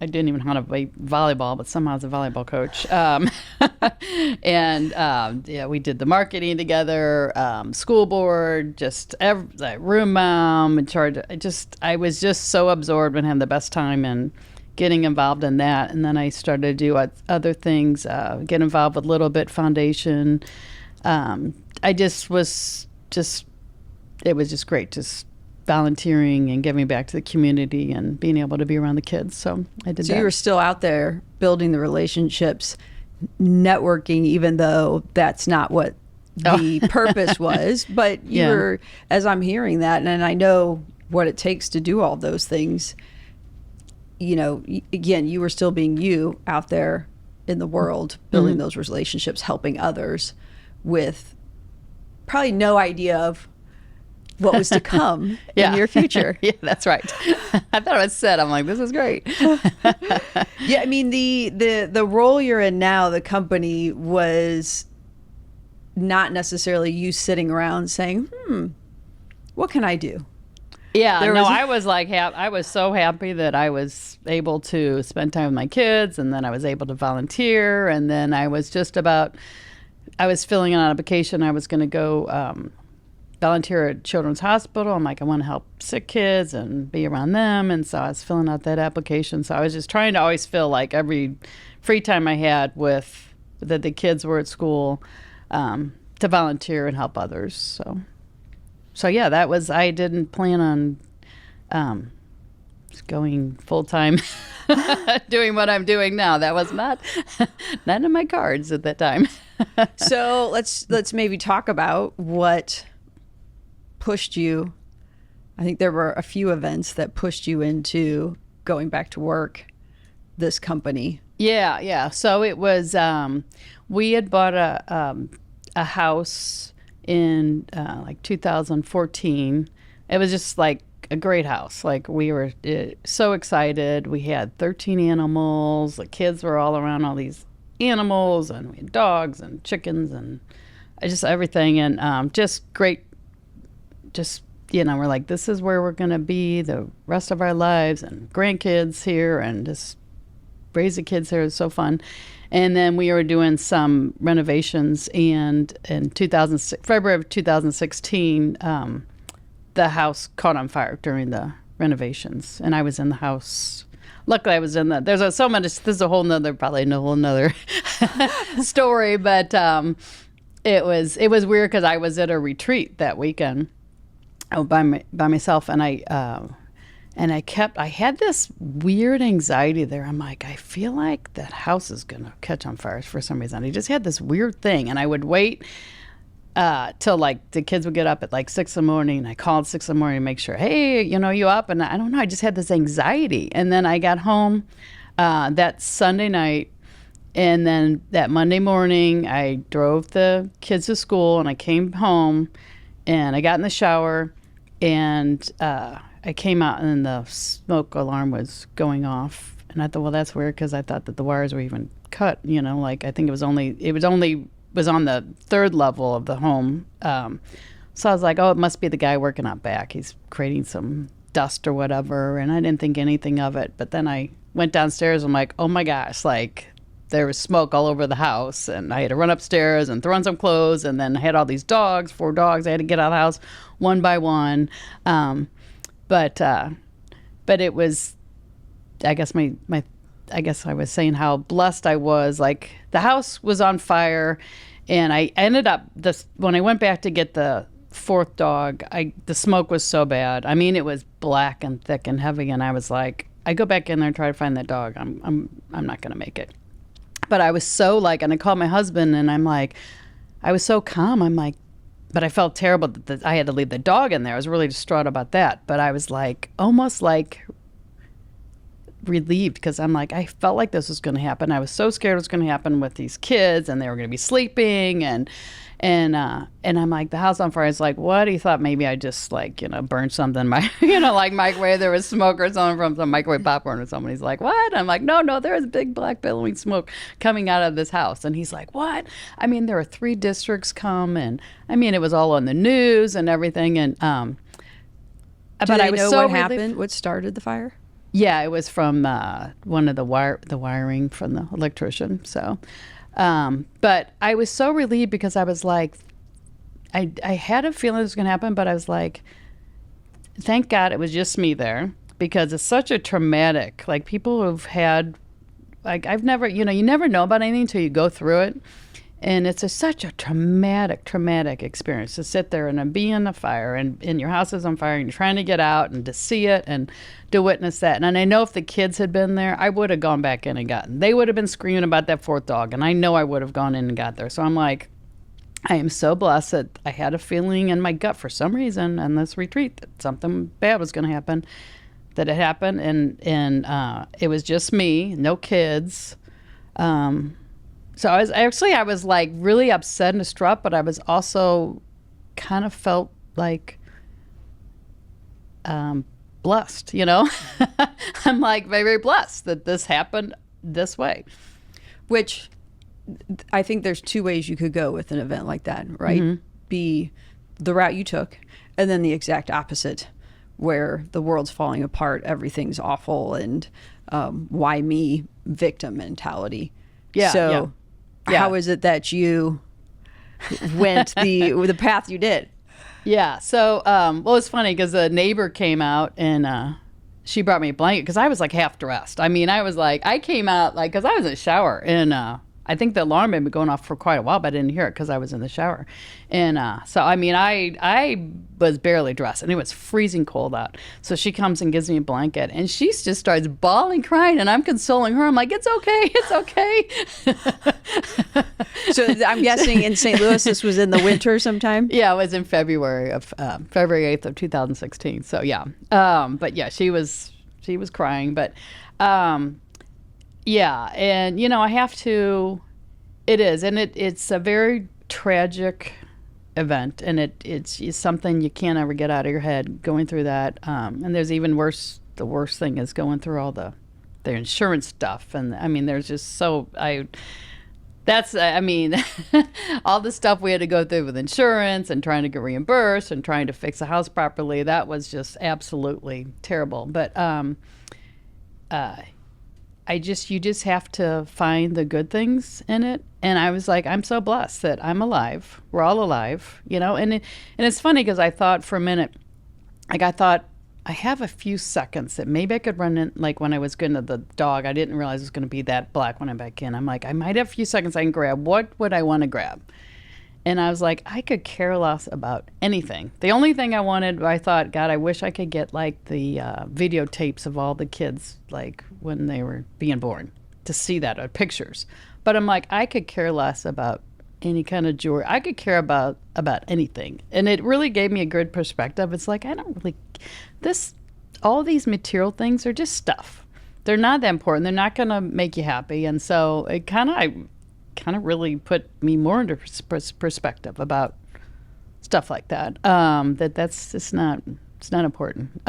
I didn't even know how to play volleyball, but somehow I was a volleyball coach. We did the marketing together, school board, just room mom in charge. I was just so absorbed and had the best time and getting involved in that. And then I started to do other things, get involved with Little Bit Foundation. It was just great, just volunteering and giving back to the community and being able to be around the kids. So I did that. So you were still out there building the relationships, networking, even though that's not what the purpose was. But you were, as I'm hearing that, and I know what it takes to do all those things, again, you were still being you out there in the world, building those relationships, helping others with probably no idea of what was to come in your future. Yeah, that's right. I thought it was said. I'm like, this is great. Yeah, I mean, the role you're in now, the company, was not necessarily you sitting around saying, what can I do? Yeah, I was like, I was so happy that I was able to spend time with my kids, and then I was able to volunteer, and then I was filling out an application. I was going to go volunteer at Children's Hospital. I'm like, I want to help sick kids and be around them, and so I was filling out that application. So I was just trying to always fill, like, every free time I had with that the kids were at school, to volunteer and help others. So yeah, that was, I didn't plan on going full-time doing what I'm doing now. That was not in my cards at that time. So let's maybe talk about what pushed you. I think there were a few events that pushed you into going back to work, this company. Yeah. So it was, we had bought a house in like 2014. It was just like a great house. Like, we were so excited. We had 13 animals. The kids were all around all these animals, and we had dogs and chickens and just everything. And just great. Just, we're like, this is where we're going to be the rest of our lives, and grandkids here, and just raise the kids here. It was so fun. And then we were doing some renovations, and in February of 2016, the house caught on fire during the renovations, and I was in the house. Luckily, I was in there's so much. This is a whole nother story, but it was weird because I was at a retreat that weekend, by myself, and I had this weird anxiety there. I'm like, I feel like that house is going to catch on fire for some reason. I just had this weird thing, and I would wait till, like, the kids would get up at like 6 in the morning. I called 6 in the morning to make sure, hey, you up? And I don't know, I just had this anxiety. And then I got home that Sunday night, and then that Monday morning, I drove the kids to school, and I came home, and I got in the shower, and I came out, and the smoke alarm was going off, and I thought, well, that's weird, because I thought that the wires were even cut. Like, I think it was on the 3rd level of the home. So I was like, oh, it must be the guy working out back. He's creating some dust or whatever, and I didn't think anything of it. But then I went downstairs. I'm like, oh my gosh, like, there was smoke all over the house, and I had to run upstairs and throw on some clothes, and then I had all these dogs, 4 dogs. I had to get out of the house one by one. But it was, I guess I guess I was saying how blessed I was. Like, the house was on fire, and I ended up, when I went back to get the 4th dog, the smoke was so bad. I mean, it was black and thick and heavy, and I was like, I go back in there and try to find that dog. I'm not going to make it. But I was so, like, and I called my husband, and I'm like, I was so calm. I'm like, but I felt terrible that I had to leave the dog in there. I was really distraught about that. But I was like, almost like relieved, because I'm like, I felt like this was going to happen. I was so scared it was going to happen with these kids, and they were going to be sleeping, and I'm like, the house on fire. It's like, what? He thought maybe I just like, burned something, like microwave. There was smoke or something from some microwave popcorn or something. He's like, what? I'm like, no, there was big black billowing smoke coming out of this house. And he's like, what? I mean, there were 3 districts come, and I mean, it was all on the news and everything. And but I was know so what happened? What started the fire? Yeah, it was from one of the wiring from the electrician. So. But I was so relieved, because I was like, I had a feeling it was going to happen, but I was like, thank God it was just me there, because it's such a traumatic, like people who've had, like I've never, you never know about anything until you go through it. And it's such a traumatic experience to sit there and be in the fire, and your house is on fire, and you're trying to get out, and to see it and to witness that. And I know if the kids had been there, I would have gone back in and gotten. They would have been screaming about that 4th dog, and I know I would have gone in and got there. So I'm like, I am so blessed that I had a feeling in my gut for some reason on this retreat that something bad was going to happen, that it happened, and it was just me, no kids. So I was like really upset and distraught, but I was also kind of felt like blessed, I'm like very, very blessed that this happened this way. Which I think there's 2 ways you could go with an event like that, right? Mm-hmm. Be the route you took, and then the exact opposite, where the world's falling apart, everything's awful, and why me victim mentality. Yeah. So. Yeah. Yeah. How is it that you went the path you did? Yeah. So, well, it's funny because a neighbor came out, and she brought me a blanket, because I was like half dressed. I mean, I was like, I came out like, because I was in the shower, and I think the alarm had been going off for quite a while, but I didn't hear it because I was in the shower. And so, I mean, I was barely dressed, and it was freezing cold out. So she comes and gives me a blanket, and she just starts bawling, crying, and I'm consoling her. I'm like, it's okay. So I'm guessing in St. Louis, this was in the winter sometime? Yeah, it was in February 8th of 2016. So yeah. But yeah, she was crying, but yeah, and I have to. It is, and it's a very tragic event, and it's something you can't ever get out of your head going through that. And there's even worse. The worst thing is going through all the insurance stuff, and I mean, there's just all the stuff we had to go through with insurance and trying to get reimbursed and trying to fix the house properly. That was just absolutely terrible. But you just have to find the good things in it. And I was like, I'm so blessed that I'm alive. We're all alive, and it's funny, because I thought for a minute, I have a few seconds that maybe I could run in, like when I was going to the dog, I didn't realize it was going to be that black when I'm back in. I'm like, I might have a few seconds I can grab. What would I want to grab? And I was like, I could care less about anything. The only thing I wanted, I thought, God, I wish I could get like the videotapes of all the kids, like when they were being born, to see that, or pictures. But I'm like, I could care less about any kind of jewelry. I could care about anything. And it really gave me a good perspective. It's like, I don't really, all these material things are just stuff. They're not that important. They're not going to make you happy. And so it kind of really put me more into perspective about stuff like that. It's not important.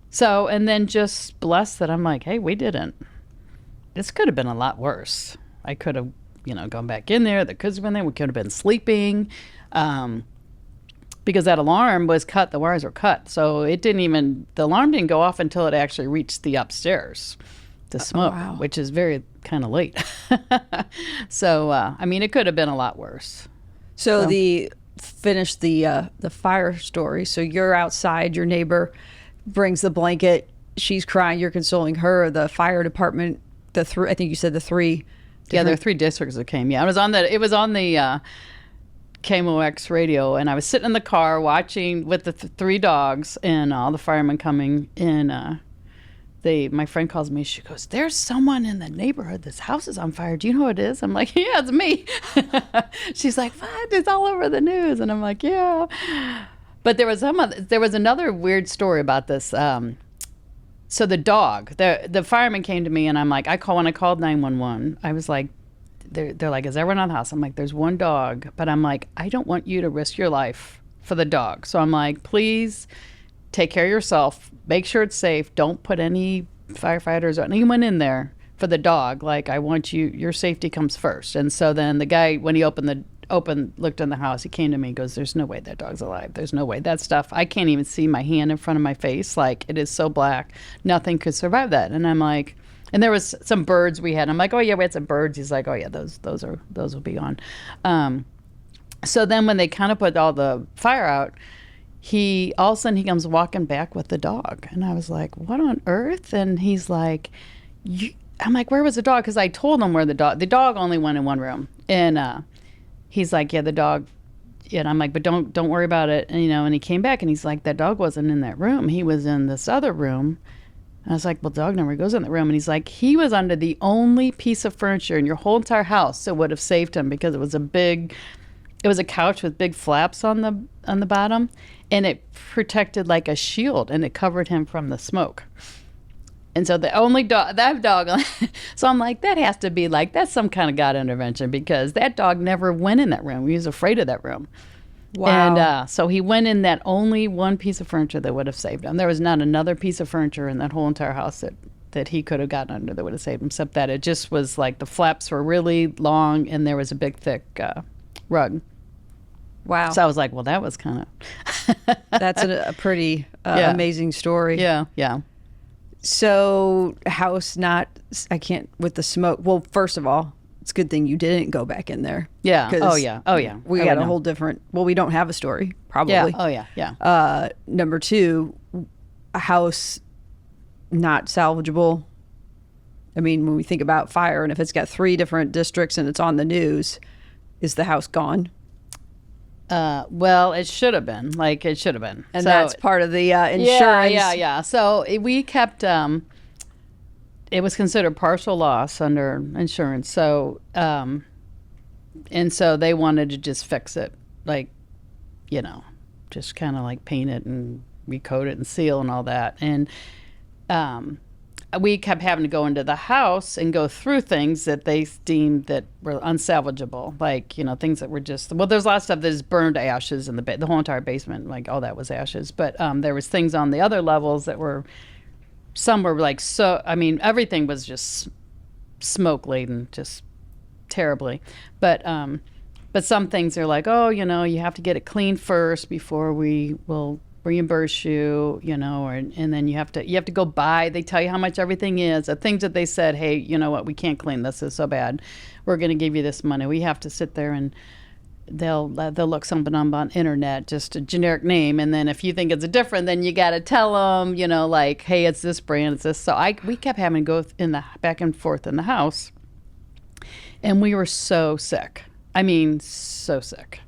So, and then just blessed that I'm like, hey, this could have been a lot worse. I could have, gone back in there. The kids have been there. We could have been sleeping. Because that alarm was cut, the wires were cut. So the alarm didn't go off until it actually reached the upstairs to smoke, wow. Which is very kind of late. So, it could have been a lot worse. So finish the fire story. So you're outside, your neighbor brings the blanket, she's crying, you're consoling her, the fire department, I think you said the 3. Yeah, there are 3 districts that came. Yeah, it was on the KMOX radio, and I was sitting in the car watching with the 3 dogs and all the firemen coming in. my friend calls me. She goes, "There's someone in the neighborhood. This house is on fire. Do you know who it is?" I'm like, "Yeah, it's me." She's like, "What? It's all over the news." And I'm like, "Yeah." But there was another weird story about this. So the dog, the fireman came to me, and I'm like, when I called 911, I was like, they're like, "Is everyone in the house?" I'm like, "There's one dog," but I'm like, "I don't want you to risk your life for the dog." So I'm like, "Please take care of yourself. Make sure it's safe. Don't put any firefighters or anyone in there for the dog. Like, I want your safety comes first." And so then the guy, when he looked in the house, he came to me and goes, "There's no way that dog's alive. There's no way. That stuff, I can't even see my hand in front of my face. Like, it is so black. Nothing could survive that." And I'm like, and there was some birds we had. I'm like, "Oh yeah, we had some birds." He's like, "Oh yeah, those will be gone." So then when they kind of put all the fire out, all of a sudden he comes walking back with the dog. And I was like, "What on earth?" And he's like, I'm like, "Where was the dog?" Because I told him where the dog only went in one room. And he's like, "Yeah, the dog." And I'm like, "But don't worry about it." And, and he came back and he's like, "That dog wasn't in that room. He was in this other room." And I was like, "Well, dog never goes in the room." And he's like, "He was under the only piece of furniture in your whole entire house that would have saved him, because it was a couch with big flaps on the bottom, and it protected like a shield, and it covered him from the smoke." And so the only dog, so I'm like, that has to be like, that's some kind of God intervention, because that dog never went in that room. He was afraid of that room. Wow. And so he went in that only one piece of furniture that would have saved him. There was not another piece of furniture in that whole entire house that he could have gotten under that would have saved him, except that it just was like the flaps were really long and there was a big, thick rug. Wow. So I was like, well, that was kind of... That's a pretty amazing story. Yeah, yeah. So with the smoke. Well, first of all, it's a good thing you didn't go back in there. Yeah. Oh, yeah. We got a whole different, we don't have a story, probably. Yeah. Oh, yeah. Yeah. Number two, a house not salvageable. I mean, when we think about fire, and if it's got 3 different districts and it's on the news, is the house gone? Well, it should have been. And so, that's part of the insurance. Yeah. So we kept... it was considered partial loss under insurance. So, and so they wanted to just fix it, like, just kind of like paint it and recoat it and seal and all that. And we kept having to go into the house and go through things that they deemed that were unsalvageable, like, things that were just, well, there's a lot of stuff that is burned to ashes in the whole entire basement, like all that was ashes. But there was things on the other levels that were, some were like, everything was just smoke laden, just terribly. But some things are like, oh, you have to get it cleaned first before we will reimburse you, and then you have to go buy. They tell you how much everything is. The things that they said, hey, you know what, we can't clean this. It's so bad. We're going to give you this money. We have to sit there and they'll look something on internet, just a generic name, and then if you think it's different, then you got to tell them, like, hey, it's this brand, it's this. So we kept having to go back and forth in the house, and we were so sick. I mean, so sick.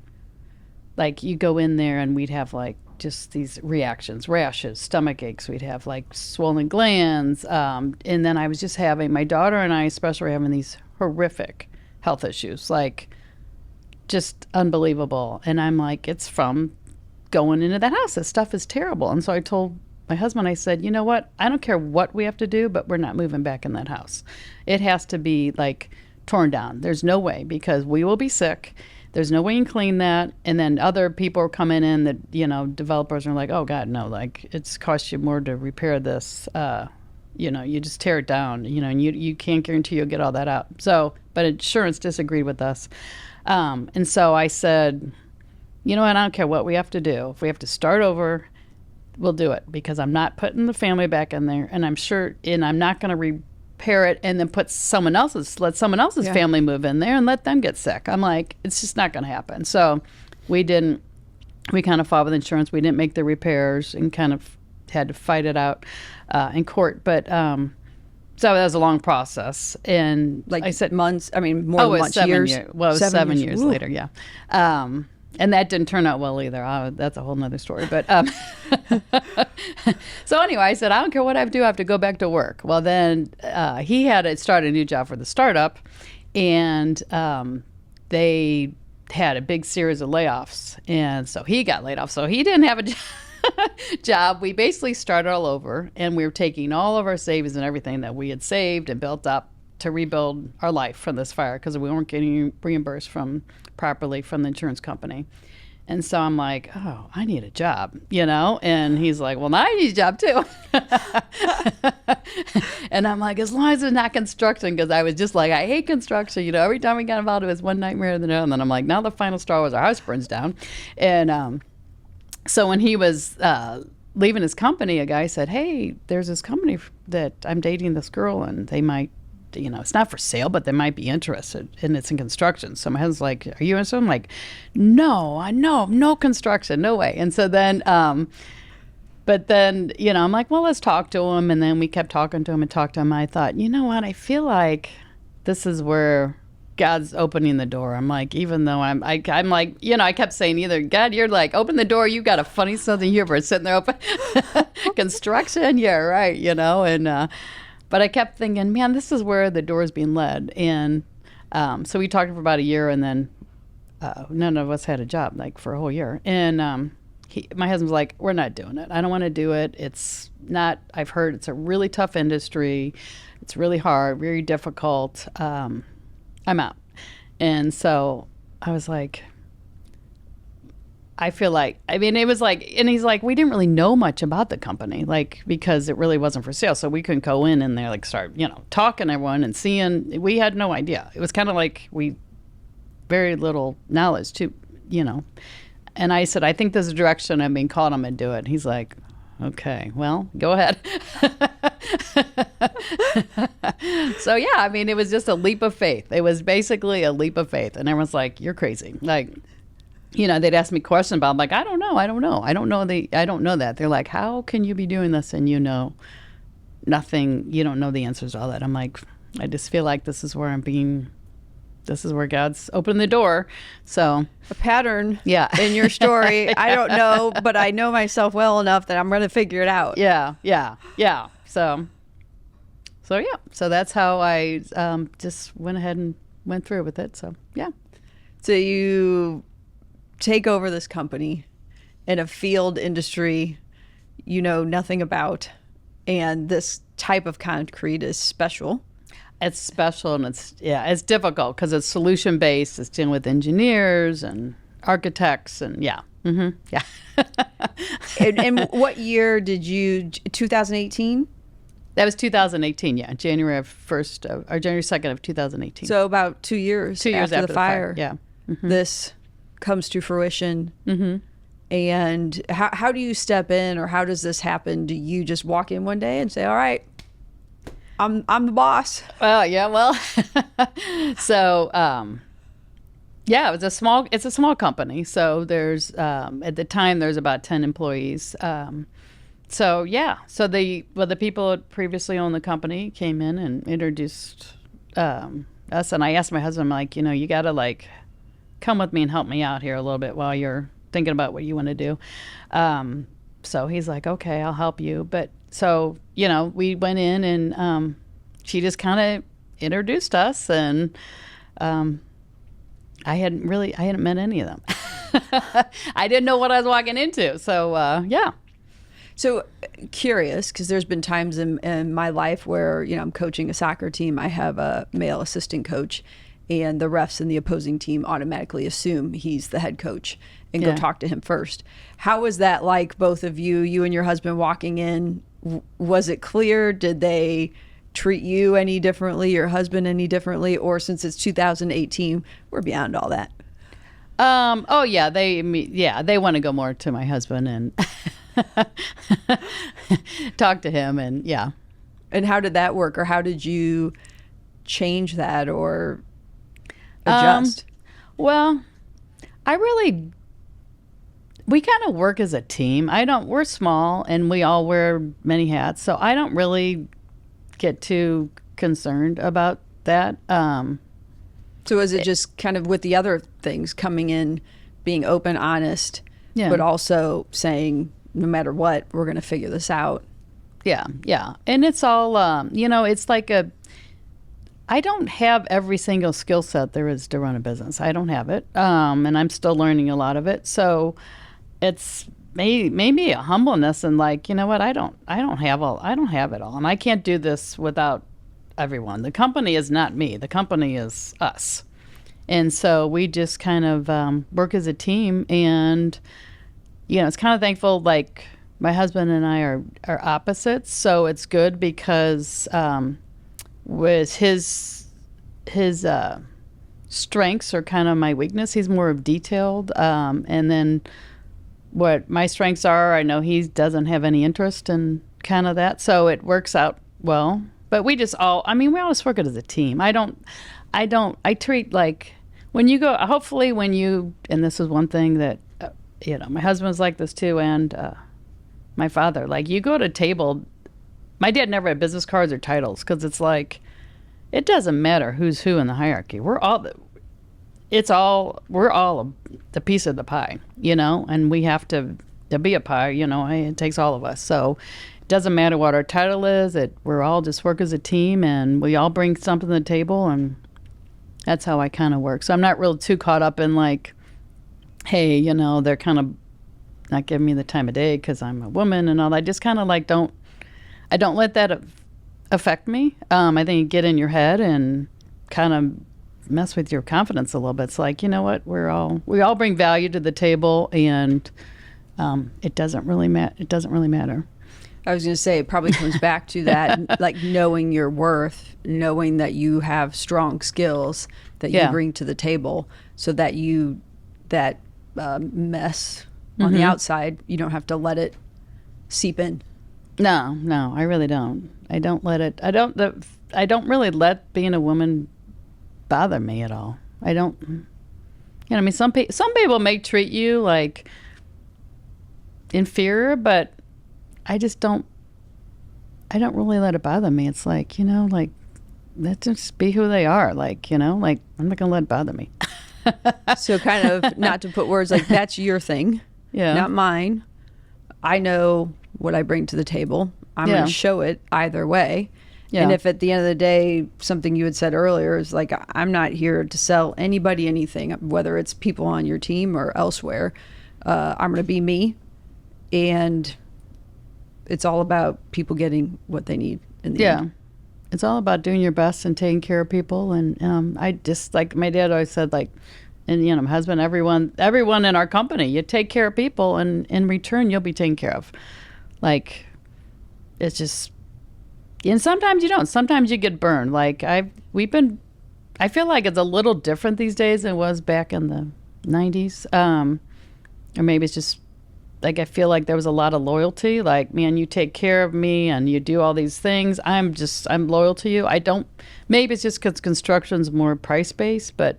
Like, you go in there and we'd have like just these reactions, rashes, stomach aches. We'd have like swollen glands, and then I was just having, my daughter and I especially, having these horrific health issues, like, just unbelievable. And I'm like, it's from going into that house. This stuff is terrible. And so I told my husband, I said, you know what? I don't care what we have to do, but we're not moving back in that house. It has to be like torn down. There's no way, because we will be sick. There's no way you can clean that. And then other people are coming in that, developers are like, oh God, no, like, it's cost you more to repair this. You just tear it down, and you can't guarantee you'll get all that out. So, but insurance disagreed with us. And so I said, you know what, I don't care what we have to do. If we have to start over, we'll do it, because I'm not putting the family back in there, and I'm not going to repair it and then let someone else's family move in there and let them get sick. I'm like, it's just not going to happen. So we kind of fought with insurance. We didn't make the repairs and kind of had to fight it out in court. But so that was a long process, and like I said months. I mean, more than months, years. Well, it was 7 years later, yeah. And that didn't turn out well either. That's a whole nother story. But so anyway, I said, I don't care what I have to do. I have to go back to work. Well, then he had to start a new job for the startup, and they had a big series of layoffs, and so he got laid off. So he didn't have a job. We basically started all over, and we were taking all of our savings and everything that we had saved and built up to rebuild our life from this fire, because we weren't getting reimbursed properly from the insurance company. And so I'm like, oh, I need a job, and he's like, well, now I need a job too. And I'm like, as long as it's not construction, because I was just like, I hate construction. Every time we got involved, it was one nightmare or the other. And then I'm like, now the final straw was our house burns down. And so when he was leaving his company, a guy said, hey, there's this company that I'm dating this girl, and they might, it's not for sale, but they might be interested, and it's in construction. So my husband's like, are you interested? I'm like, no construction, no way. And so then, but then, I'm like, well, let's talk to him. And then we kept talking to him and talked to him. I thought, you know what? I feel like this is where God's opening the door. I'm like, even though I'm like, I kept saying either, God, you're like, open the door. You got a funny sense of humor sitting there open. Construction. Yeah, right. And, but I kept thinking, man, this is where the door is being led. And so we talked for about a year, and then none of us had a job, like, for a whole year. And my husband was like, we're not doing it. I don't want to do it. It's not, I've heard it's a really tough industry. It's really hard, very difficult. I'm out. And so I was like, I feel like, it was like, and he's like, we didn't really know much about the company, like, because it really wasn't for sale. So we couldn't go in and they like start, talking to everyone and seeing, we had no idea. It was kind of like very little knowledge too, And I said, I think this is the direction I'm being called. I'm going to do it. And he's like, okay, well, go ahead. So yeah, it was just a leap of faith. It was basically a leap of faith. And everyone's like, you're crazy. Like, they'd ask me questions about, I'm like, I don't know that. They're like, how can you be doing this and nothing, you don't know the answers to all that. I'm like, I just feel like this is where God's opened the door. So a pattern in your story. I don't know, but I know myself well enough that I'm going to figure it out. Yeah. So that's how I just went ahead and went through with it. So, yeah. So you take over this company in a field industry you know nothing about, and this type of concrete is special. It's special, and it's difficult because it's solution based. It's dealing with engineers and architects, and yeah. And what year did you? 2018. That was 2018. Yeah, January 2nd of 2018. So about 2 years. 2 years after the fire. Yeah. Mm-hmm. This comes to fruition. Mm-hmm. And how do you step in, or how does this happen? Do you just walk in one day and say, "All right, I'm the boss"? So yeah, it's a small company. So there's at the time there's about 10 employees. So the people that previously owned the company came in and introduced us, and I asked my husband, I'm like, you got to come with me and help me out here a little bit while you're thinking about what you want to do. So he's like, okay, I'll help you. But so, we went in and she just kind of introduced us, and I hadn't met any of them. I didn't know what I was walking into. So, yeah. So curious, because there's been times in my life where, I'm coaching a soccer team. I have a male assistant coach, and the refs in the opposing team automatically assume he's the head coach and go talk to him first. How was that like, both of you and your husband walking in? Was it clear? Did they treat you any differently, your husband any differently? Or since it's 2018, we're beyond all that? They want to go more to my husband and talk to him, and yeah. And how did that work, or how did you change that or adjust? Well, we kind of work as a team. We're small and we all wear many hats, so I don't really get too concerned about that. So is it just kind of with the other things coming in, being open, honest, but also saying, no matter what, we're going to figure this out. Yeah. And it's all, it's like I don't have every single skill set there is to run a business. I don't have it. And I'm still learning a lot of it. So it's maybe a humbleness and like, you know what, I don't have it all. And I can't do this without everyone. The company is not me. The company is us. And so we just kind of work as a team. And, it's kind of thankful, like my husband and I are opposites. So it's good because with his strengths are kind of my weakness. He's more of detailed. And then what my strengths are, I know he doesn't have any interest in kind of that. So it works out well. But we just we always work it as a team. I treat like when you go, hopefully when you, and this is one thing that, my husband's like this too, and my father, like you go to a table, my dad never had business cards or titles because it's like, it doesn't matter who's who in the hierarchy. We're all the piece of the pie, and we have to be a pie, it takes all of us. So it doesn't matter what our title is. We're all just work as a team and we all bring something to the table, and that's how I kind of work. So I'm not really too caught up in like, hey, they're kind of not giving me the time of day because I'm a woman and all that. I just kind of like I don't let that affect me. I think you get in your head and kind of mess with your confidence a little bit. It's like, you know what, we all bring value to the table, and it doesn't really matter. I was going to say, it probably comes back to that, like knowing your worth, knowing that you have strong skills that you bring to the table, so that that mess on the outside, you don't have to let it seep in. No, I really don't. I don't let it. I don't really let being a woman bother me at all. I don't. Some people may treat you like inferior, but I just don't. I don't really let it bother me. It's like, like let just be who they are. Like, like I'm not gonna let it bother me. So kind of not to put words like that's your thing, not mine. I know what I bring to the table. I'm going to show it either way. Yeah. And if at the end of the day, something you had said earlier is like, I'm not here to sell anybody anything, whether it's people on your team or elsewhere. I'm going to be me. And it's all about people getting what they need in the end. It's all about doing your best and taking care of people. And I just, like my dad always said, like, and my husband, everyone in our company, you take care of people, and in return, you'll be taken care of. Like, it's just, and sometimes you don't. Sometimes you get burned. Like I feel like it's a little different these days than it was back in the 90s. Or maybe it's just like, I feel like there was a lot of loyalty. Like, man, you take care of me and you do all these things. I'm loyal to you. Maybe it's just because construction's more price-based, but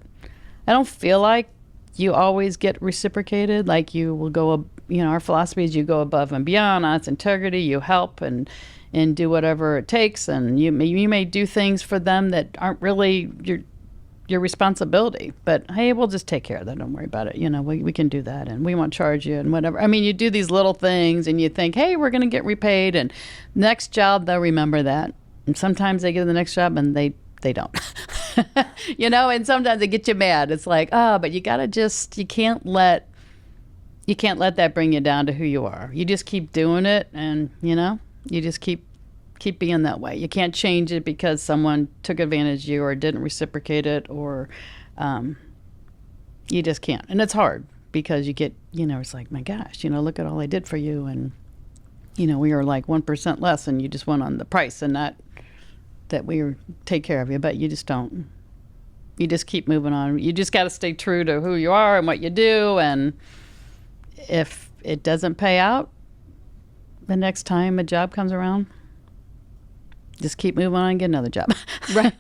I don't feel like you always get reciprocated. Like you will go, our philosophy is you go above and beyond, honest integrity, you help and do whatever it takes. And you may do things for them that aren't really your responsibility, but hey, we'll just take care of that. Don't worry about it. We can do that, and we won't charge you and whatever. I mean, you do these little things and you think, hey, we're going to get repaid, and next job, they'll remember that. And sometimes they get to the next job and they don't, and sometimes they get you mad. It's like, but you gotta you can't let that bring you down to who you are. You just keep doing it, and you just keep being that way. You can't change it because someone took advantage of you or didn't reciprocate it, or you just can't. And it's hard because you get, it's like, my gosh, look at all I did for you, and we are like 1% less, and you just went on the price and not that we take care of you, but you just don't. You just keep moving on. You just got to stay true to who you are and what you do, and if it doesn't pay out the next time a job comes around, just keep moving on and get another job. Right.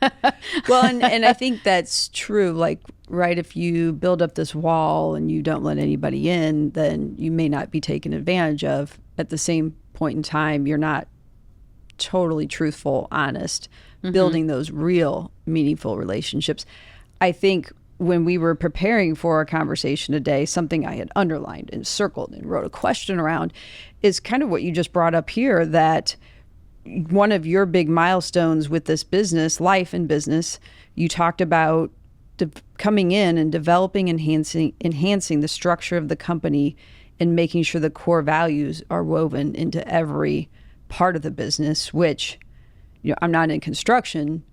Well, and I think that's true. Like, right, if you build up this wall and you don't let anybody in, then you may not be taken advantage of. At the same point in time, you're not totally truthful, honest, building those real meaningful relationships. I think when we were preparing for our conversation today, something I had underlined and circled and wrote a question around is kind of what you just brought up here, that one of your big milestones with this business, life and business, you talked about coming in and developing, enhancing the structure of the company and making sure the core values are woven into every part of the business, which, I'm not in construction,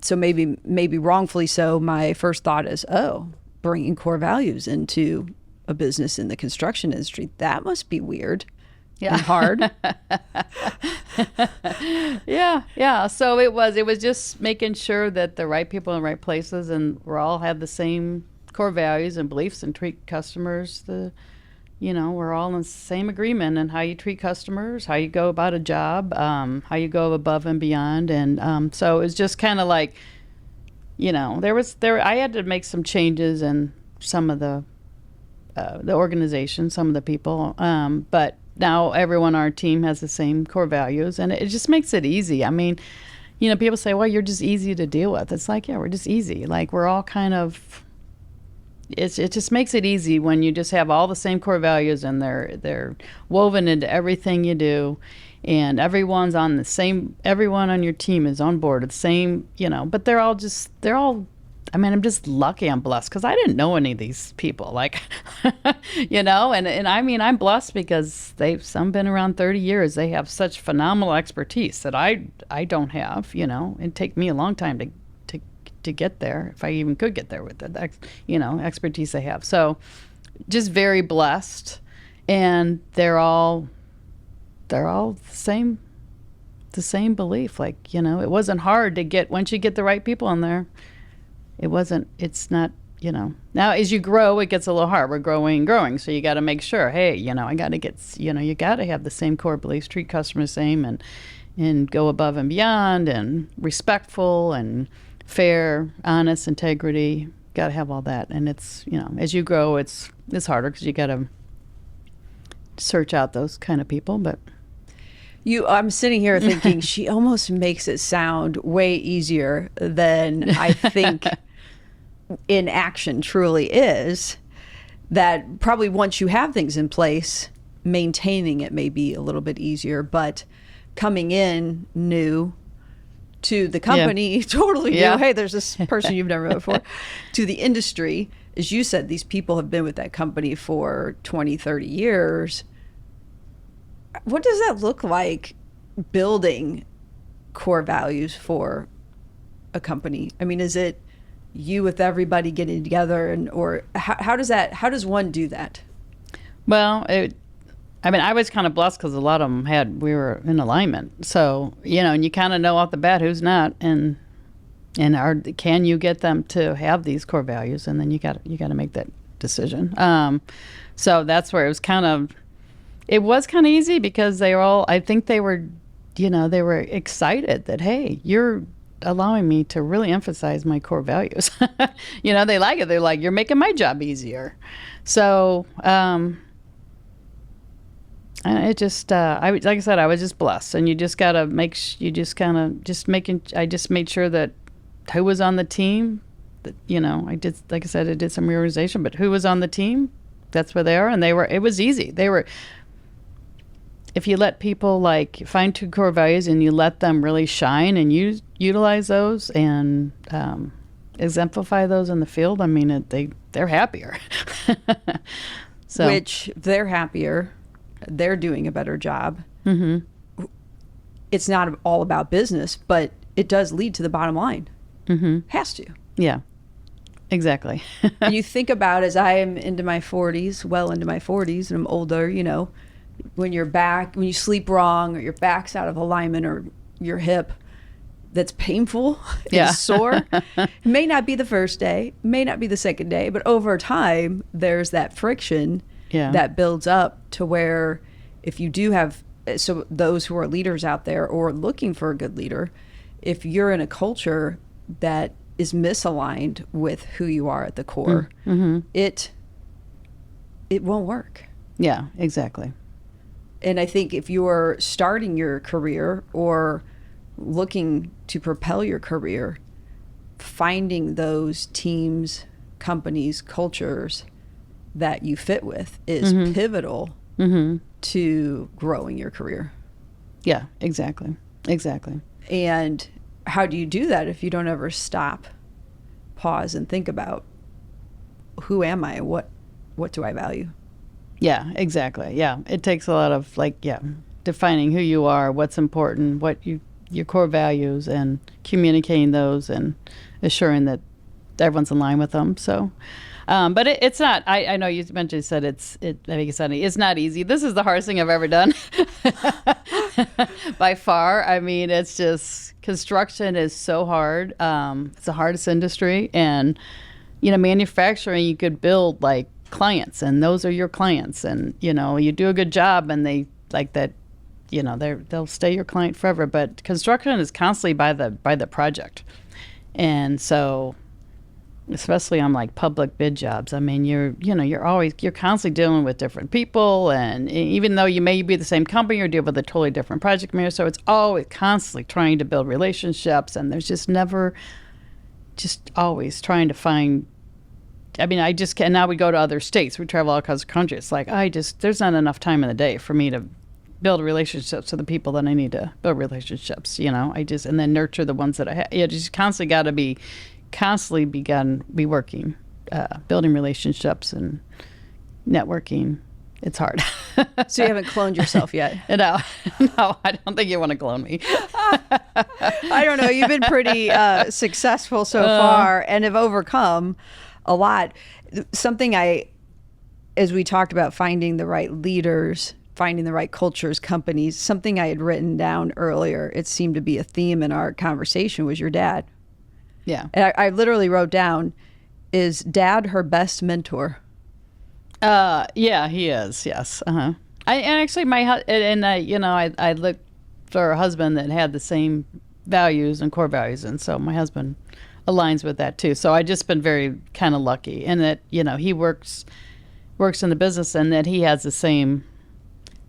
so maybe wrongfully so, my first thought is, bringing core values into a business in the construction industry, that must be weird and hard. Yeah. So it was just making sure that the right people in the right places, and we all had the same core values and beliefs, and treat customers we're all in the same agreement on how you treat customers, how you go about a job, how you go above and beyond. And so it was just kind of like, I had to make some changes in some of the organization, some of the people, but now everyone on our team has the same core values, and it just makes it easy. I mean, people say, well, you're just easy to deal with. It's like, yeah, we're just easy. Like, we're all kind of, it just makes it easy when you just have all the same core values, and they're woven into everything you do, and everyone on your team is on board with the same, but they're all I'm just lucky, I'm blessed, because I didn't know any of these people, like, and I mean, I'm blessed because some been around 30 years. They have such phenomenal expertise that I don't have, it'd take me a long time to get there, if I even could get there with the expertise they have. So just very blessed, and they're all the same belief. Like, it wasn't hard to get, once you get the right people in there. It's not, now as you grow, it gets a little hard. We're growing. So you got to make sure, hey, I got to get, you got to have the same core beliefs, treat customers the same, and go above and beyond, and respectful and fair, honest, integrity. Got to have all that. And it's, as you grow, it's harder, because you got to search out those kind of people. But I'm sitting here thinking she almost makes it sound way easier than I think in action truly is. That probably once you have things in place, maintaining it may be a little bit easier, but coming in new to the company, totally new. Hey, there's this person you've never met before. To the industry, as you said, these people have been with that company for 20, 30 years. What does that look like, building core values for a company? I mean, is it you with everybody getting together, or how does one do that? Well, I was kind of blessed, because a lot of them we were in alignment. So, and you kind of know off the bat who's not, and can you get them to have these core values, and then you got to make that decision. So that's where it was kind of easy, because they were they were excited that, hey, you're allowing me to really emphasize my core values. They like it. They're like, you're making my job easier. So, it just, like I said, I was just blessed, and you just got to I just made sure that who was on the team, that, I did some reorganization, but who was on the team, that's where they are. And it was easy. If you let people find two core values, and you let them really shine, and you utilize those and exemplify those in the field, I mean, they're happier. So, which they're happier, they're doing a better job. Mm-hmm. It's not all about business, but it does lead to the bottom line. Mm-hmm. Has to. Yeah, exactly. And you think about, as I am into my 40s, and I'm older, when you sleep wrong, or your back's out of alignment, or your hip that's painful, it's sore. It may not be the first day, may not be the second day, but over time, there's that friction that builds up to where, if you do have, so those who are leaders out there or looking for a good leader, if you're in a culture that is misaligned with who you are at the core, it won't work. Yeah, exactly. And I think if you're starting your career or looking to propel your career, finding those teams companies, cultures that you fit with is pivotal to growing your career. Yeah, exactly. And how do you do that if you don't ever stop, pause, and think about, who am I? What do I value? Yeah, exactly. Yeah, it takes a lot of defining who you are, what's important, your core values, and communicating those and assuring that everyone's in line with them. So, but it's not. I know you said I think it's not easy. This is the hardest thing I've ever done, by far. I mean, it's just construction is so hard. It's the hardest industry, and manufacturing, you could build like clients, and those are your clients, and you do a good job, and they like that. They'll stay your client forever. But construction is constantly by the project, and so, especially on like public bid jobs, I mean, you're constantly dealing with different people, and even though you may be the same company, you're dealing with a totally different project manager. So it's always constantly trying to build relationships, and there's just always trying to find. I mean, I just can't. Now we go to other states. We travel all across the country. It's like there's not enough time in the day for me to build relationships with the people that I need to build relationships. And then nurture the ones that I have. You just constantly got to be working, building relationships and networking. It's hard. So you haven't cloned yourself yet? No, I don't think you want to clone me. I don't know. You've been pretty successful so far and have overcome a lot. Something as we talked about finding the right leaders, finding the right cultures, companies, something I had written down earlier, it seemed to be a theme in our conversation, was your dad. Yeah. And I literally wrote down, is Dad her best mentor? Yeah, he is. Yes. I looked for a husband that had the same values and core values, and so my husband aligns with that too. So I just been very kind of lucky in that he works in the business, and that he has the same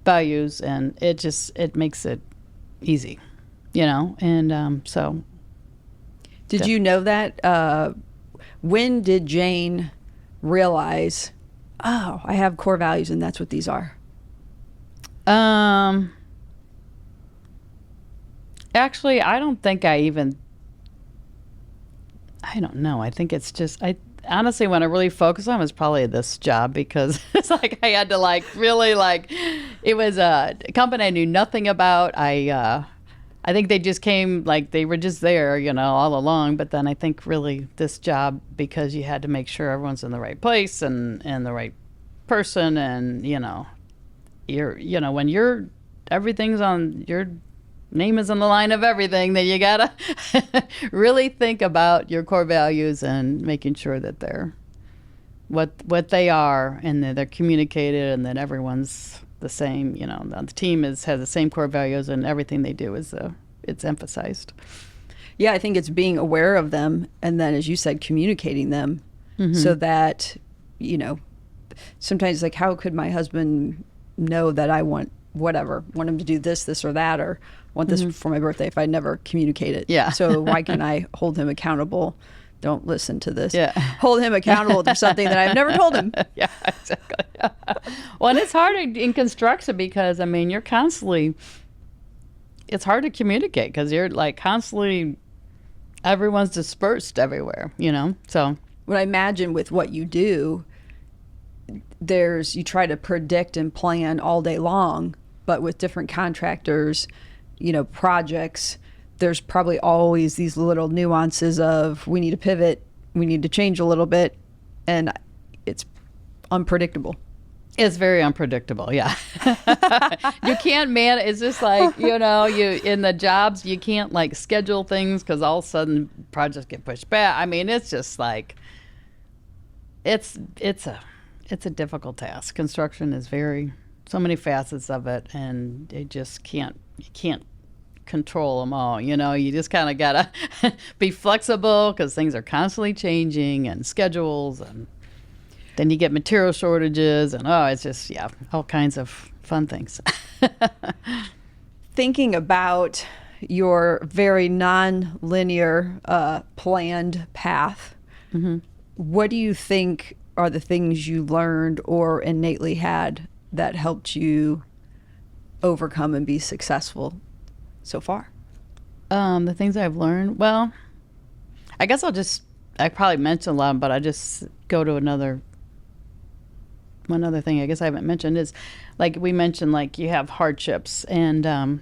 values, and it makes it easy, and so. Did you know that? When did Jane realize, oh, I have core values and that's what these are? Actually, I don't think I don't know. I think it's just, honestly, when I really focused on it was probably this job, because it's like I had to really it was a company I knew nothing about. I think they just came, they were just there, all along. But then I think really this job, because you had to make sure everyone's in the right place and the right person, and when everything's on, your name is on the line of everything, then you gotta really think about your core values and making sure that they're what they are, and that they're communicated, and that everyone's the same. The team has the same core values, and everything they do is it's emphasized. Yeah, I think it's being aware of them, and then, as you said, communicating them, so that sometimes how could my husband know that I want him to do this or that, or want this for my birthday if I never communicate it? Yeah. So why can I hold him accountable? Don't listen to this. Yeah. Hold him accountable to something that I've never told him. Yeah, exactly. Well, and it's hard in construction because, you're constantly, it's hard to communicate because you're constantly, everyone's dispersed everywhere, so. What I imagine with what you do, you try to predict and plan all day long, but with different contractors, projects, there's probably always these little nuances of, we need to pivot, we need to change a little bit, and it's unpredictable. It's very unpredictable, yeah. You can't manage. It's just you in the jobs, you can't schedule things because all of a sudden projects get pushed back. It's just it's a difficult task. Construction is so many facets of it, and you can't control them all. You just kind of gotta be flexible because things are constantly changing, and schedules, and then you get material shortages, and it's just all kinds of fun things. Thinking about your very non-linear planned path, what do you think are the things you learned or innately had that helped you overcome and be successful so far? The things I've learned, well, I guess I probably mentioned a lot, but I just go to one other thing I guess I haven't mentioned is, like we mentioned, like you have hardships, and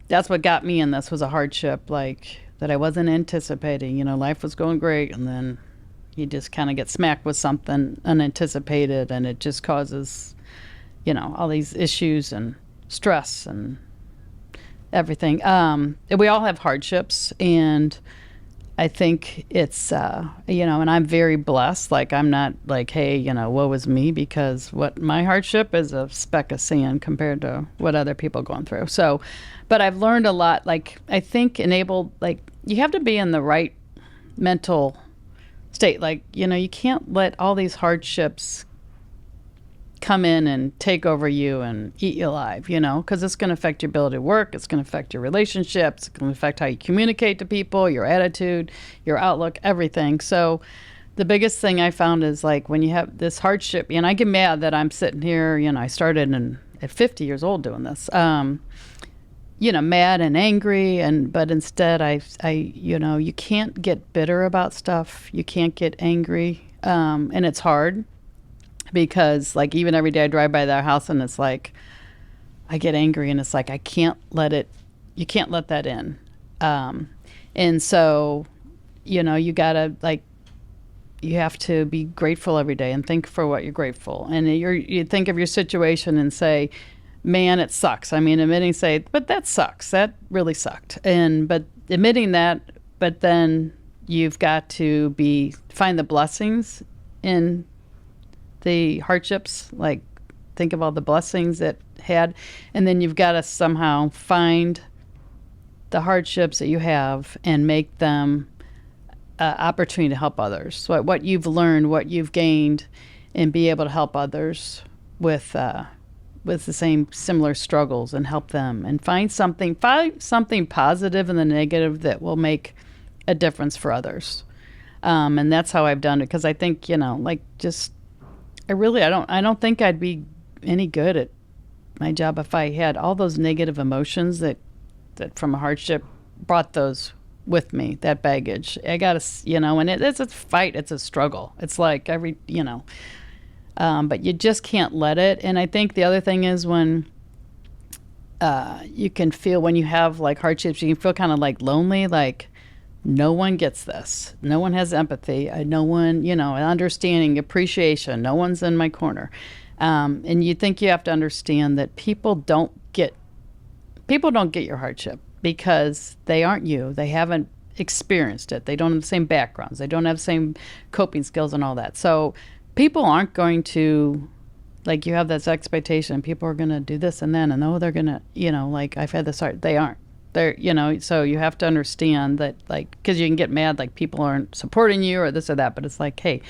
that's what got me in this was a hardship, like that I wasn't anticipating. You know, life was going great, and then you just kind of get smacked with something unanticipated, and it just causes, you know, all these issues and stress and everything. We all have hardships, and I think it's, you know, and I'm very blessed. Like, I'm not like, hey, you know, woe is me, because what my hardship is a speck of sand compared to what other people are going through. So, but I've learned a lot. Like, I think like, you have to be in the right mental state. Like, you know, you can't let all these hardships come in and take over you and eat you alive, you know, because it's going to affect your ability to work. It's going to affect your relationships. It's going to affect how you communicate to people, your attitude, your outlook, everything. So the biggest thing I found is, like, when you have this hardship, and I get mad that I'm sitting here, you know, I started at 50 years old doing this, you know, mad and angry, but instead I, you know, you can't get bitter about stuff. You can't get angry. And it's hard. Because, like, even every day I drive by their house and it's like, I get angry, and it's like, you can't let that in. And so, you know, you gotta, like, you have to be grateful every day and think for what you're grateful. And you think of your situation and say, man, it sucks. I mean, but that sucks. That really sucked. But admitting that, but then you've got to find the blessings in the hardships, like think of all the blessings it had, and then you've got to somehow find the hardships that you have and make them opportunity to help others. So what you've learned, what you've gained, and be able to help others with the similar struggles and help them, and find something positive in the negative that will make a difference for others. And that's how I've done it, because I think, you know, like, just I don't think I'd be any good at my job if I had all those negative emotions that from a hardship brought those with me, that baggage. I gotta, you know, and it's a fight, it's a struggle. It's like you know, but you just can't let it. And I think the other thing is when you can feel, when you have like hardships, you can feel kind of like lonely, like, no one gets this. No one has empathy. No one, you know, understanding, appreciation. No one's in my corner. And you think you have to understand that people don't get your hardship because they aren't you. They haven't experienced it. They don't have the same backgrounds. They don't have the same coping skills and all that. So people aren't going to, like, you have this expectation. People are going to do this and then, and they're going to, you know, like, I've had this hard. They aren't. They're, you know, so you have to understand that, like, because you can get mad, like, people aren't supporting you or this or that, but it's like, hey,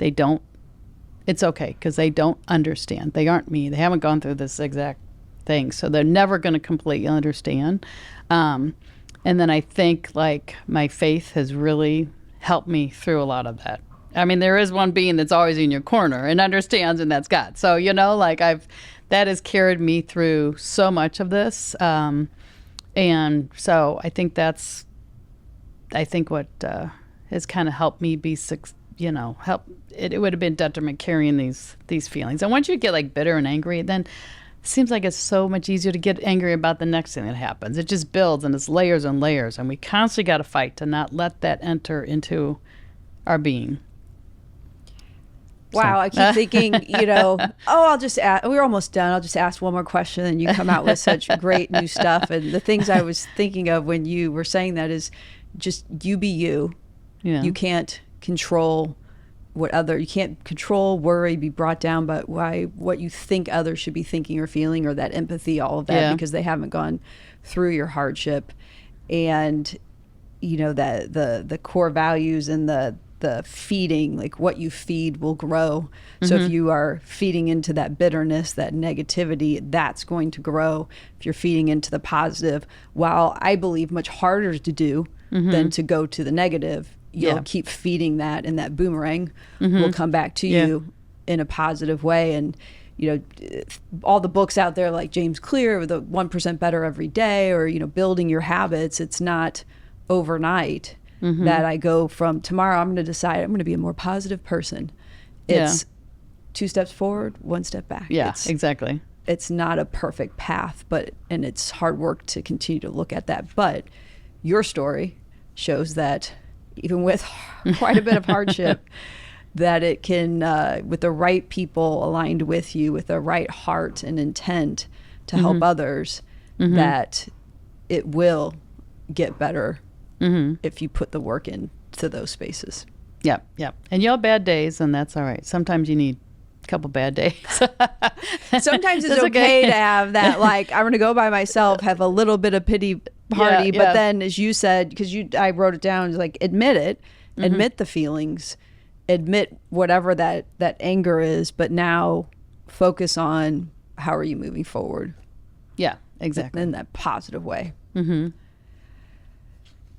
it's okay, because they don't understand. They aren't me. They haven't gone through this exact thing, so they're never going to completely understand. And then I think, like, my faith has really helped me through a lot of that. I mean, there is one being that's always in your corner and understands, and that's God. So, you know, like, that has carried me through so much of this. And so I think what has kind of helped me be, you know, it would have been detriment carrying these feelings. And once you get, like, bitter and angry, then it seems like it's so much easier to get angry about the next thing that happens. It just builds, and it's layers and layers, and we constantly got to fight to not let that enter into our being. Wow, I keep thinking, you know, I'll just ask, we're almost done. I'll just ask one more question, and you come out with such great new stuff. And the things I was thinking of when you were saying that is just, you be you. Yeah. You can't control you can't control, worry, be brought down by what you think others should be thinking or feeling, or that empathy, all of that, because they haven't gone through your hardship. And, you know, that the core values and the feeding, like, what you feed will grow. So if you are feeding into that bitterness, that negativity, that's going to grow. If you're feeding into the positive, while I believe much harder to do than to go to the negative, you'll keep feeding that, and that boomerang will come back to you in a positive way. And all the books out there like James Clear, or the 1% better every day, or building your habits, it's not overnight that I go from tomorrow I'm going to decide I'm going to be a more positive person. It's 2 steps forward, 1 step back. Exactly. It's not a perfect path, and it's hard work to continue to look at that. But your story shows that even with quite a bit of hardship, that it can, with the right people aligned with you, with the right heart and intent to help others, that it will get better if you put the work into those spaces. Yep. And you'll have bad days, and that's all right. Sometimes you need a couple bad days. Sometimes it's okay to have that, like, I'm going to go by myself, have a little bit of pity party, but then, as you said, because I wrote it down, it's like, admit it, admit the feelings, admit whatever that anger is, but now focus on how are you moving forward. Yeah, exactly. In that positive way.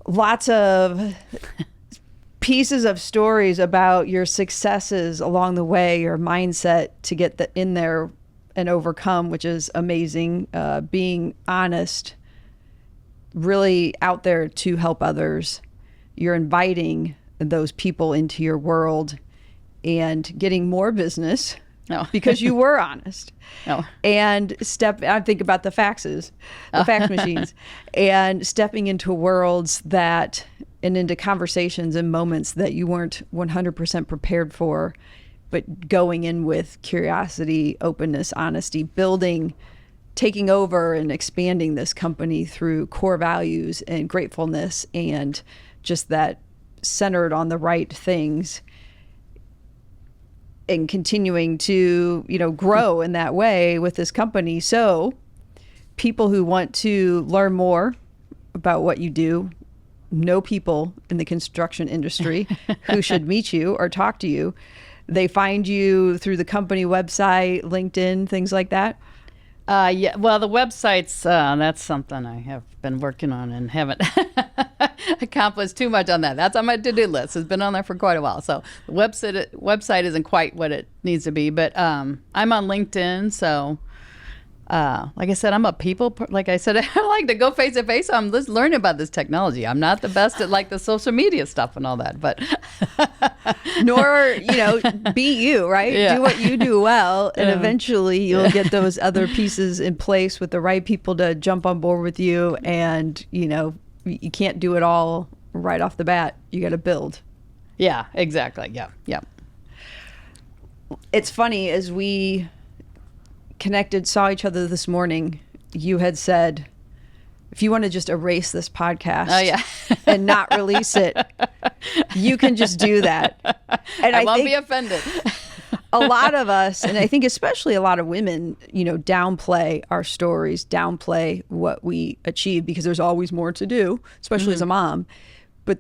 Lots of pieces of stories about your successes along the way, your mindset to get in there and overcome, which is amazing. Being honest, really out there to help others. You're inviting those people into your world and getting more business because you were honest. And I think about the faxes, the fax machines, and stepping into worlds and into conversations and moments that you weren't 100% prepared for, but going in with curiosity, openness, honesty, taking over and expanding this company through core values and gratefulness, and just that centered on the right things, and continuing to grow in that way with this company. So people who want to learn more about what you do, know people in the construction industry who should meet you or talk to you, they find you through the company website, LinkedIn, things like that? Well, the websites, that's something I have been working on and haven't accomplished too much on that. That's on my to-do list. It's been on there for quite a while. So the website isn't quite what it needs to be, but I'm on LinkedIn. So like I said, I'm a like I said, I like to go face to face. I'm just learning about this technology. I'm not the best at like the social media stuff and all that, but nor, be you, right? Do what you do well, and eventually you'll get those other pieces in place with the right people to jump on board with you. And, you can't do it all right off the bat. You got to build. Yeah, exactly. Yeah. It's funny, as we saw each other this morning, you had said, if you want to just erase this podcast and not release it, you can just do that. And I won't be offended. A lot of us, and I think especially a lot of women, downplay our stories, downplay what we achieve, because there's always more to do, especially as a mom. But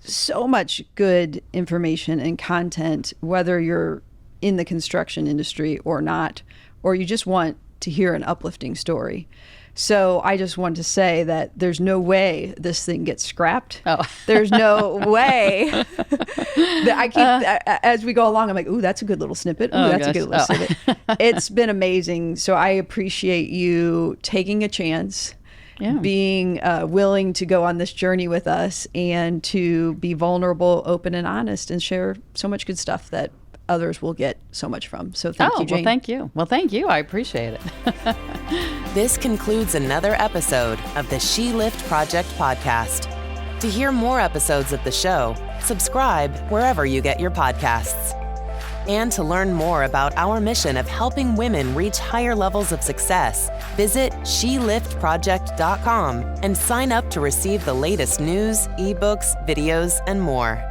so much good information and content, whether you're in the construction industry or not, or you just want to hear an uplifting story. So I just want to say that there's no way this thing gets scrapped. There's no way that I keep, as we go along, I'm like, ooh, that's a good little snippet. Ooh, that's a good little snippet. It's been amazing. So I appreciate you taking a chance, being willing to go on this journey with us, and to be vulnerable, open, and honest, and share so much good stuff that others will get so much from. So thank you, Jane. Well, thank you. I appreciate it. This concludes another episode of the She Lift Project podcast. To hear more episodes of the show, subscribe wherever you get your podcasts. And to learn more about our mission of helping women reach higher levels of success, visit sheliftproject.com and sign up to receive the latest news, ebooks, videos, and more.